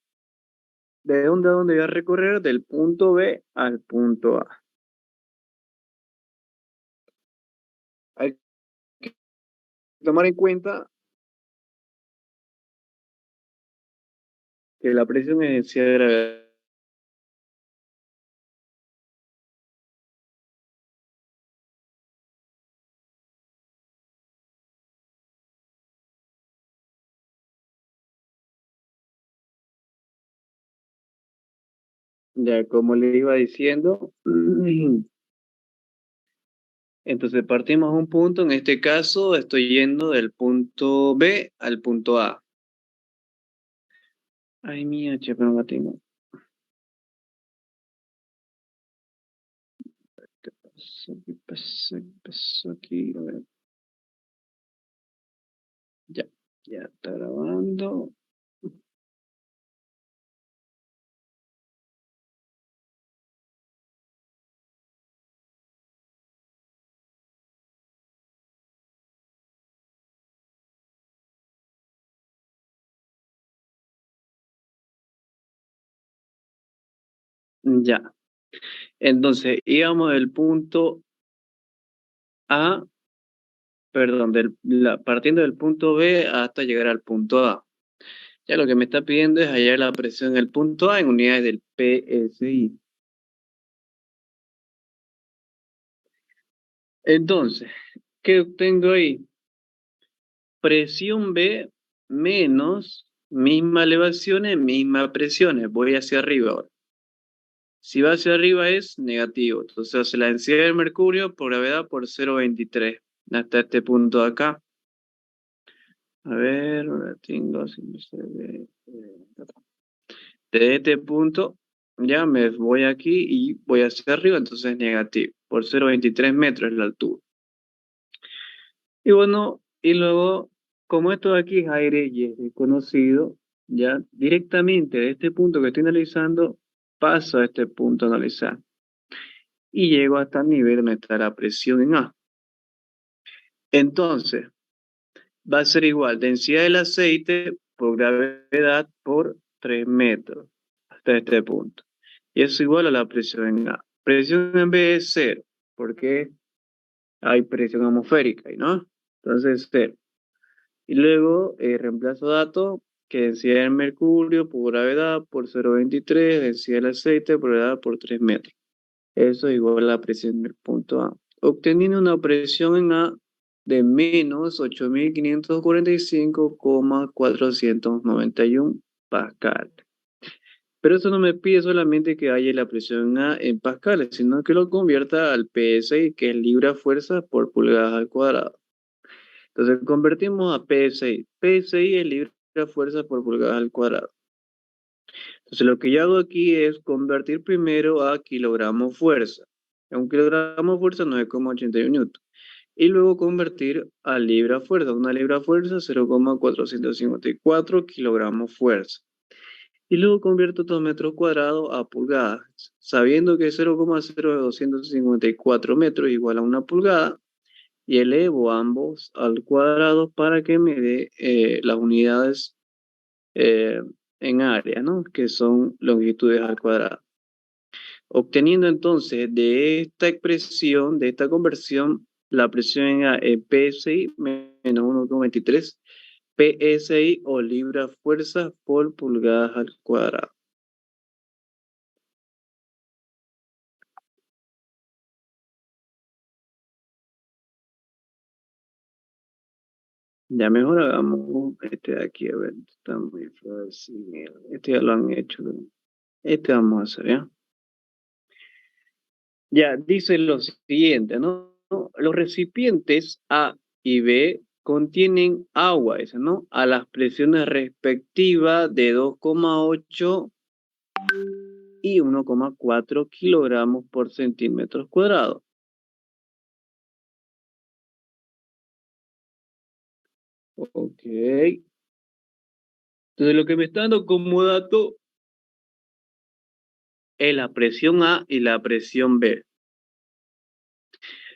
¿De dónde a dónde voy a recorrer? Del punto B al punto A. Hay que tomar en cuenta que la presión es densidad de gravedad. Ya como le iba diciendo, entonces partimos un punto, en este caso estoy yendo del punto B al punto A. Ay, mía, che, pero no la tengo. ¿Qué pasó? ¿Qué pasó? ¿Qué pasó aquí? A ver. Ya, ya está grabando. Ya. Entonces, íbamos del punto A, perdón, partiendo del punto B hasta llegar al punto A. Ya lo que me está pidiendo es hallar la presión en el punto A en unidades del PSI. Entonces, ¿qué obtengo ahí? Presión B menos misma elevaciones, mismas presiones. Voy hacia arriba ahora. Si va hacia arriba es negativo. Entonces hace la densidad del mercurio por gravedad por 0,23 hasta este punto de acá. A ver, ahora tengo, si no se ve. De este punto ya me voy aquí y voy hacia arriba, entonces es negativo. Por 0,23 metros es la altura. Y bueno, y luego, como esto de aquí es aire y es desconocido, ya directamente de este punto que estoy analizando, paso a este punto a analizar. Y llego hasta el nivel donde está la presión en A. Entonces, va a ser igual densidad del aceite por gravedad por 3 metros hasta este punto. Y eso igual a la presión en A. Presión en B es cero, porque hay presión atmosférica, ¿no? Entonces, cero. Y luego reemplazo datos que densidad del mercurio por gravedad por 0,23, densidad del aceite por gravedad por 3 metros. Eso es igual a la presión del punto A. Obteniendo una presión en A de menos 8.545,491 pascal. Pero eso no me pide solamente que haya la presión en A en pascales, sino que lo convierta al PSI, que es libra-fuerza por pulgadas al cuadrado. Entonces convertimos a PSI. PSI es libra-fuerza por pulgadas al cuadrado. Entonces lo que yo hago aquí es convertir primero a kilogramos fuerza. Un kilogramo de fuerza, 9,81 newton. Y luego convertir a libra fuerza. Una libra fuerza, 0,454 kilogramos fuerza. Y luego convierto estos metros cuadrados a pulgadas, sabiendo que 0,0254 metros igual a una pulgada, y elevo ambos al cuadrado para que me dé las unidades eh, en área, ¿no? Que son longitudes al cuadrado. Obteniendo entonces de esta expresión, de esta conversión, la presión en A es PSI menos 1,23 PSI o libra fuerza por pulgadas al cuadrado. Ya mejor hagamos este de aquí, a ver, está muy fácil. Este ya lo han hecho, ¿no? Este vamos a hacer, ¿ya? Ya, dice lo siguiente, ¿no? Los recipientes A y B contienen agua, esa, ¿no? A las presiones respectivas de 2,8 y 1,4 kilogramos por centímetros cuadrados. Ok. Entonces lo que me está dando como dato es la presión A y la presión B.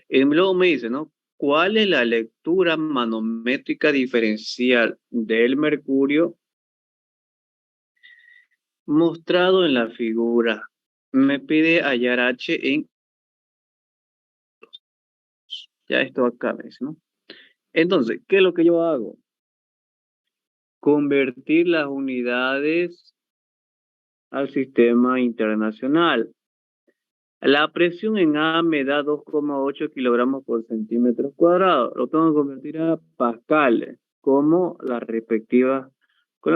Y luego me dice, ¿no? ¿Cuál es la lectura manométrica diferencial del mercurio mostrado en la figura? Me pide hallar H en... Ya esto acá, ¿ves, no? Entonces, ¿qué es lo que yo hago? Convertir las unidades al sistema internacional. La presión en A me da 2,8 kilogramos por centímetro cuadrado. Lo tengo que convertir a pascales, como con las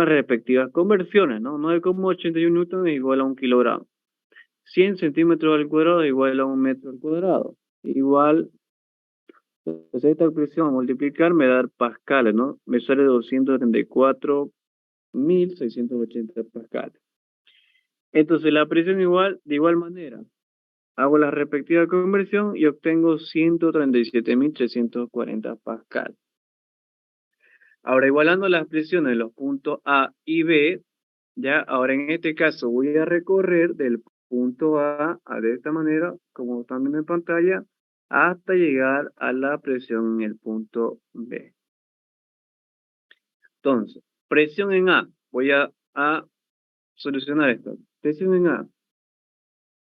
respectivas conversiones, ¿no? 9,81 newton es igual a 1 kilogramo. 100 centímetros al cuadrado es igual a 1 metro al cuadrado. Igual, entonces esta expresión a multiplicar me da pascales, ¿no? Me sale 234.680 pascales. Entonces la presión igual, de igual manera. Hago la respectiva conversión y obtengo 137.340 pascal. Ahora, igualando las presiones de los puntos A y B, ya, ahora en este caso voy a recorrer del punto A de esta manera, como están viendo en pantalla, hasta llegar a la presión en el punto B. Entonces, presión en A, voy a solucionar esto. Presión en A,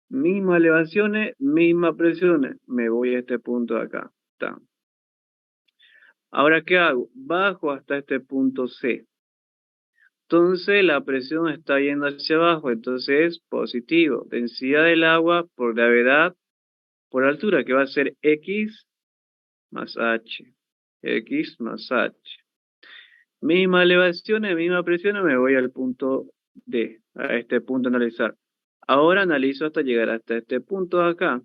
mismas elevaciones, mismas presiones. Me voy a este punto de acá. Está. Ahora, ¿qué hago? Bajo hasta este punto C. Entonces, la presión está yendo hacia abajo, entonces es positivo. Densidad del agua por gravedad por altura, que va a ser X más H. X más H. Misma elevación, misma presión, me voy al punto D, a este punto analizar. Ahora analizo hasta llegar hasta este punto de acá.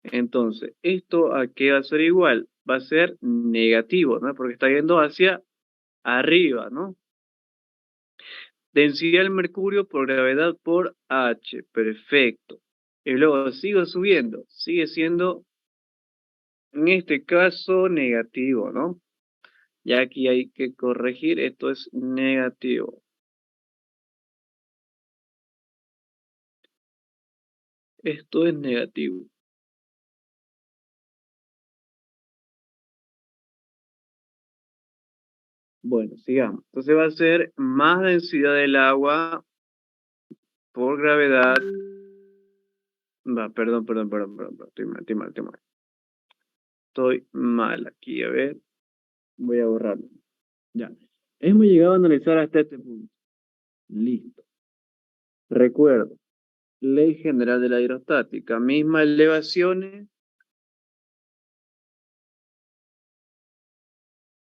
Entonces, ¿esto a qué va a ser igual? Va a ser negativo, ¿no? Porque está yendo hacia arriba, ¿no? Densidad del mercurio por gravedad por H. Perfecto. Y luego sigo subiendo. Sigue siendo, en este caso, negativo, ¿no? Ya aquí hay que corregir. Esto es negativo. Esto es negativo. Bueno, sigamos. Entonces va a ser más densidad del agua por gravedad. Va, perdón. Estoy mal. Estoy mal aquí, a ver. Voy a borrarlo. Ya. Hemos llegado a analizar hasta este punto. Listo. Recuerdo. Ley general de la aerostática. Mismas elevaciones.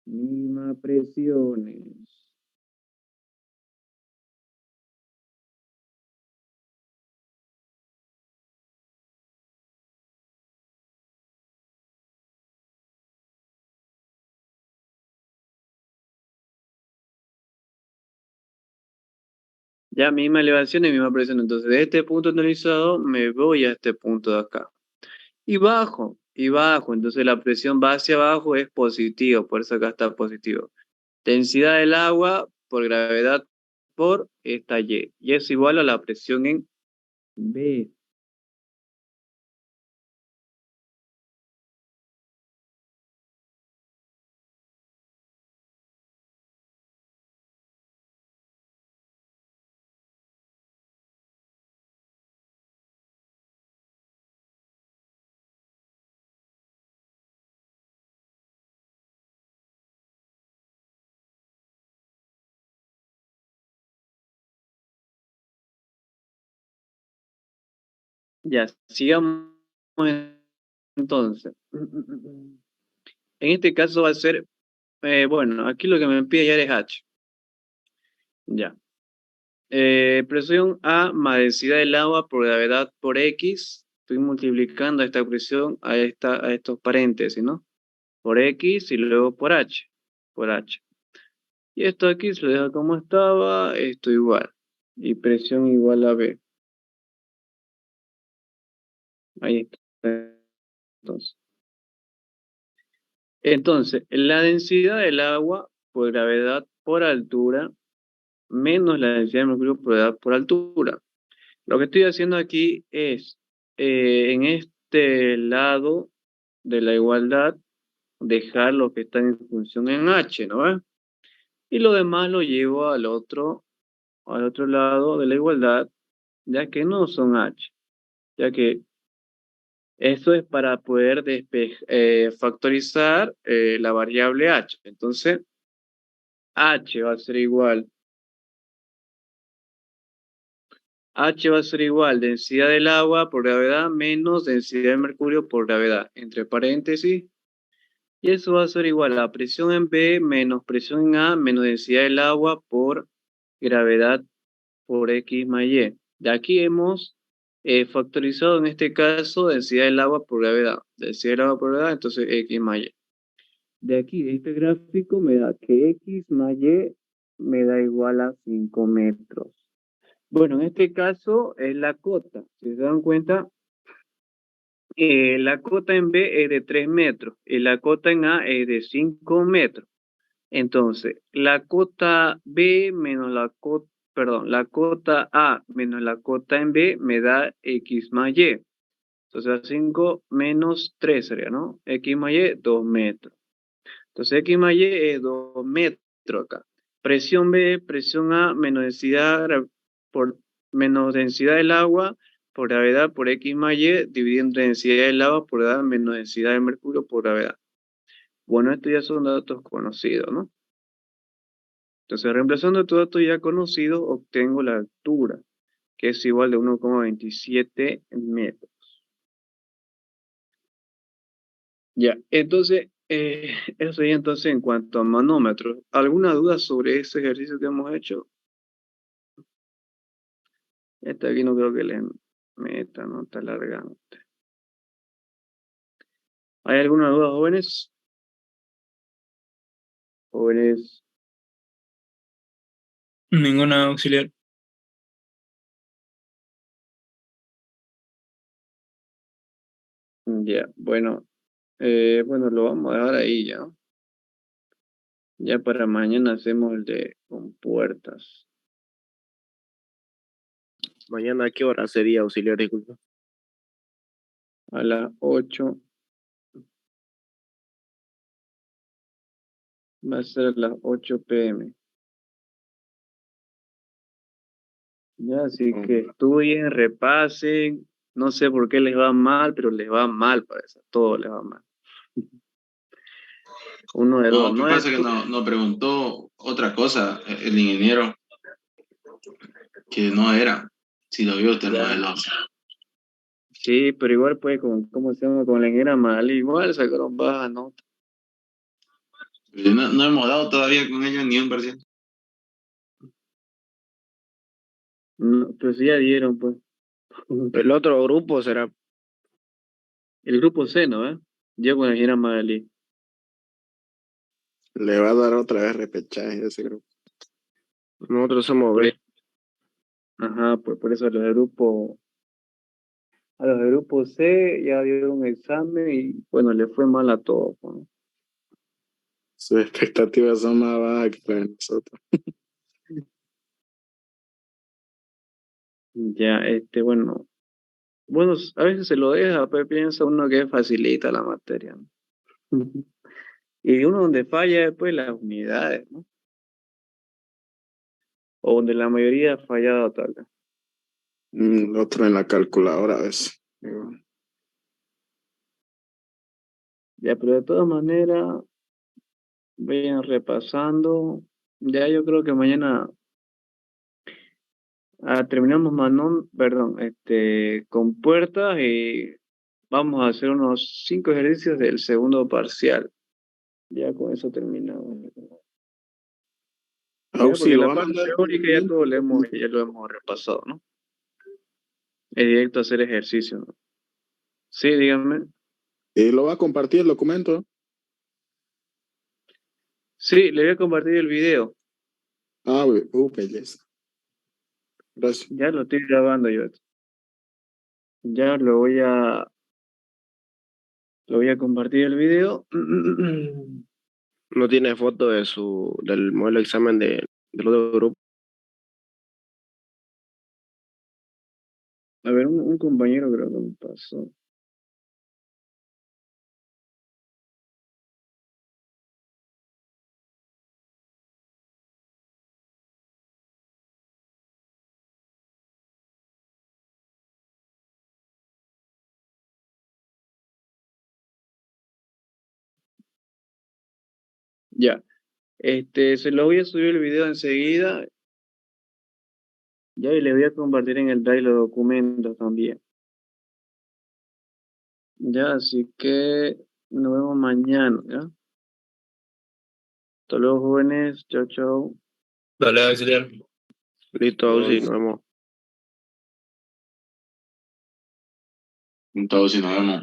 Mismas presiones. Ya misma elevación y misma presión. Entonces, de este punto analizado me voy a este punto de acá. Y bajo, y bajo. Entonces, la presión va hacia abajo es positivo, por eso acá está positivo. Densidad del agua por gravedad por esta Y. Y es igual a la presión en B. Ya, sigamos entonces. En este caso va a ser, bueno, aquí lo que me pide ya es H. Ya. Presión A más densidad del agua por gravedad por X. Estoy multiplicando esta presión a estos paréntesis, ¿no? Por X y luego por H. Por H. Y esto aquí se lo deja como estaba, esto igual. Y presión igual a B. Ahí está. Entonces, la densidad del agua por gravedad por altura menos la densidad de mercurio por gravedad por altura. Lo que estoy haciendo aquí es, en este lado de la igualdad, dejar lo que está en función en H, ¿no ves? Y lo demás lo llevo al otro lado de la igualdad, ya que no son H, ya que eso es para poder factorizar la variable H. Entonces, H va a ser igual. H va a ser igual densidad del agua por gravedad menos densidad de mercurio por gravedad, entre paréntesis. Y eso va a ser igual a presión en B menos presión en A menos densidad del agua por gravedad por X más Y. De aquí hemos factorizado en este caso densidad del agua por gravedad. Densidad del agua por gravedad, entonces X más Y. De aquí, de este gráfico, me da que X más Y me da igual a 5 metros. Bueno, en este caso es la cota. Si se dan cuenta, la cota en B es de 3 metros y la cota en A es de 5 metros. Entonces, la cota B menos la cota A menos la cota en B me da X más Y. Entonces, 5 menos 3 sería, ¿no? X más Y, 2 metros. Entonces, X más Y es 2 metros acá. Presión B, presión A, menos densidad del agua por gravedad por X más Y, dividiendo densidad del agua por gravedad menos densidad de mercurio por gravedad. Bueno, estos ya son datos conocidos, ¿no? Entonces, reemplazando estos datos ya conocidos, obtengo la altura, que es igual de 1,27 metros. Ya, entonces, eso sería entonces en cuanto a manómetros. ¿Alguna duda sobre ese ejercicio que hemos hecho? Este aquí no creo que le meta, no está largando. ¿Hay alguna duda, jóvenes? Jóvenes, Ninguna auxiliar. ya, bueno, bueno, lo vamos a dejar ahí ya. Ya para mañana hacemos el de compuertas. Mañana, ¿a qué hora sería, auxiliar? Disculpa. A las 8, va a ser a las 8 p.m. Ya, así que estudien, repasen. No sé por qué les va mal, pero les va mal, parece. A todos les va mal. Uno de dos. No, ¿qué No pasa? es Que nos preguntó otra cosa el ingeniero, que no era. Si lo vio usted el ya. modelo. Sí, pero igual pues ¿cómo se llama? Con la ingeniera mal, igual sacaron baja nota. No hemos dado todavía con ellos ni 1%. No, pues sí ya dieron, pues. El otro grupo será. El grupo C, ¿no? Yo con la ingeniera Magalí. Le va a dar otra vez repechaje a ese grupo. Nosotros somos Por B. Ajá, pues por eso a los de grupo C ya dieron un examen y bueno, le fue mal a todos, pues, ¿no? Sus expectativas son más bajas que las de nosotros. Ya, bueno, a veces se lo deja, pues piensa uno que facilita la materia, ¿no? Y uno donde falla es pues las unidades, ¿no? O donde la mayoría ha fallado tal vez. Otro en la calculadora a veces. Digo, Ya, pero de todas maneras, vayan repasando. Ya yo creo que mañana terminamos Manon, perdón, con puertas y vamos a hacer unos 5 ejercicios del segundo parcial. Ya con eso terminamos. Ya, Auxi, porque ¿lo la va a parte mandar? teórica ya lo hemos repasado, ¿no? Es directo a hacer ejercicio, ¿no? Sí, díganme. ¿Y lo va a compartir el documento? Sí, le voy a compartir el video. Ah, belleza. Gracias. Ya lo estoy grabando yo. Ya lo voy a compartir el video. No tiene foto del modelo de examen del otro grupo. A ver, un compañero creo que me pasó. Ya. Se lo voy a subir el video enseguida. Ya, y le voy a compartir en el Drive los documentos también. Ya, así que nos vemos mañana, ¿ya? Hasta luego, jóvenes. Chao, chao. Dale, auxiliar. Listo, Auxi, nos vemos. Entonces, si nos vemos.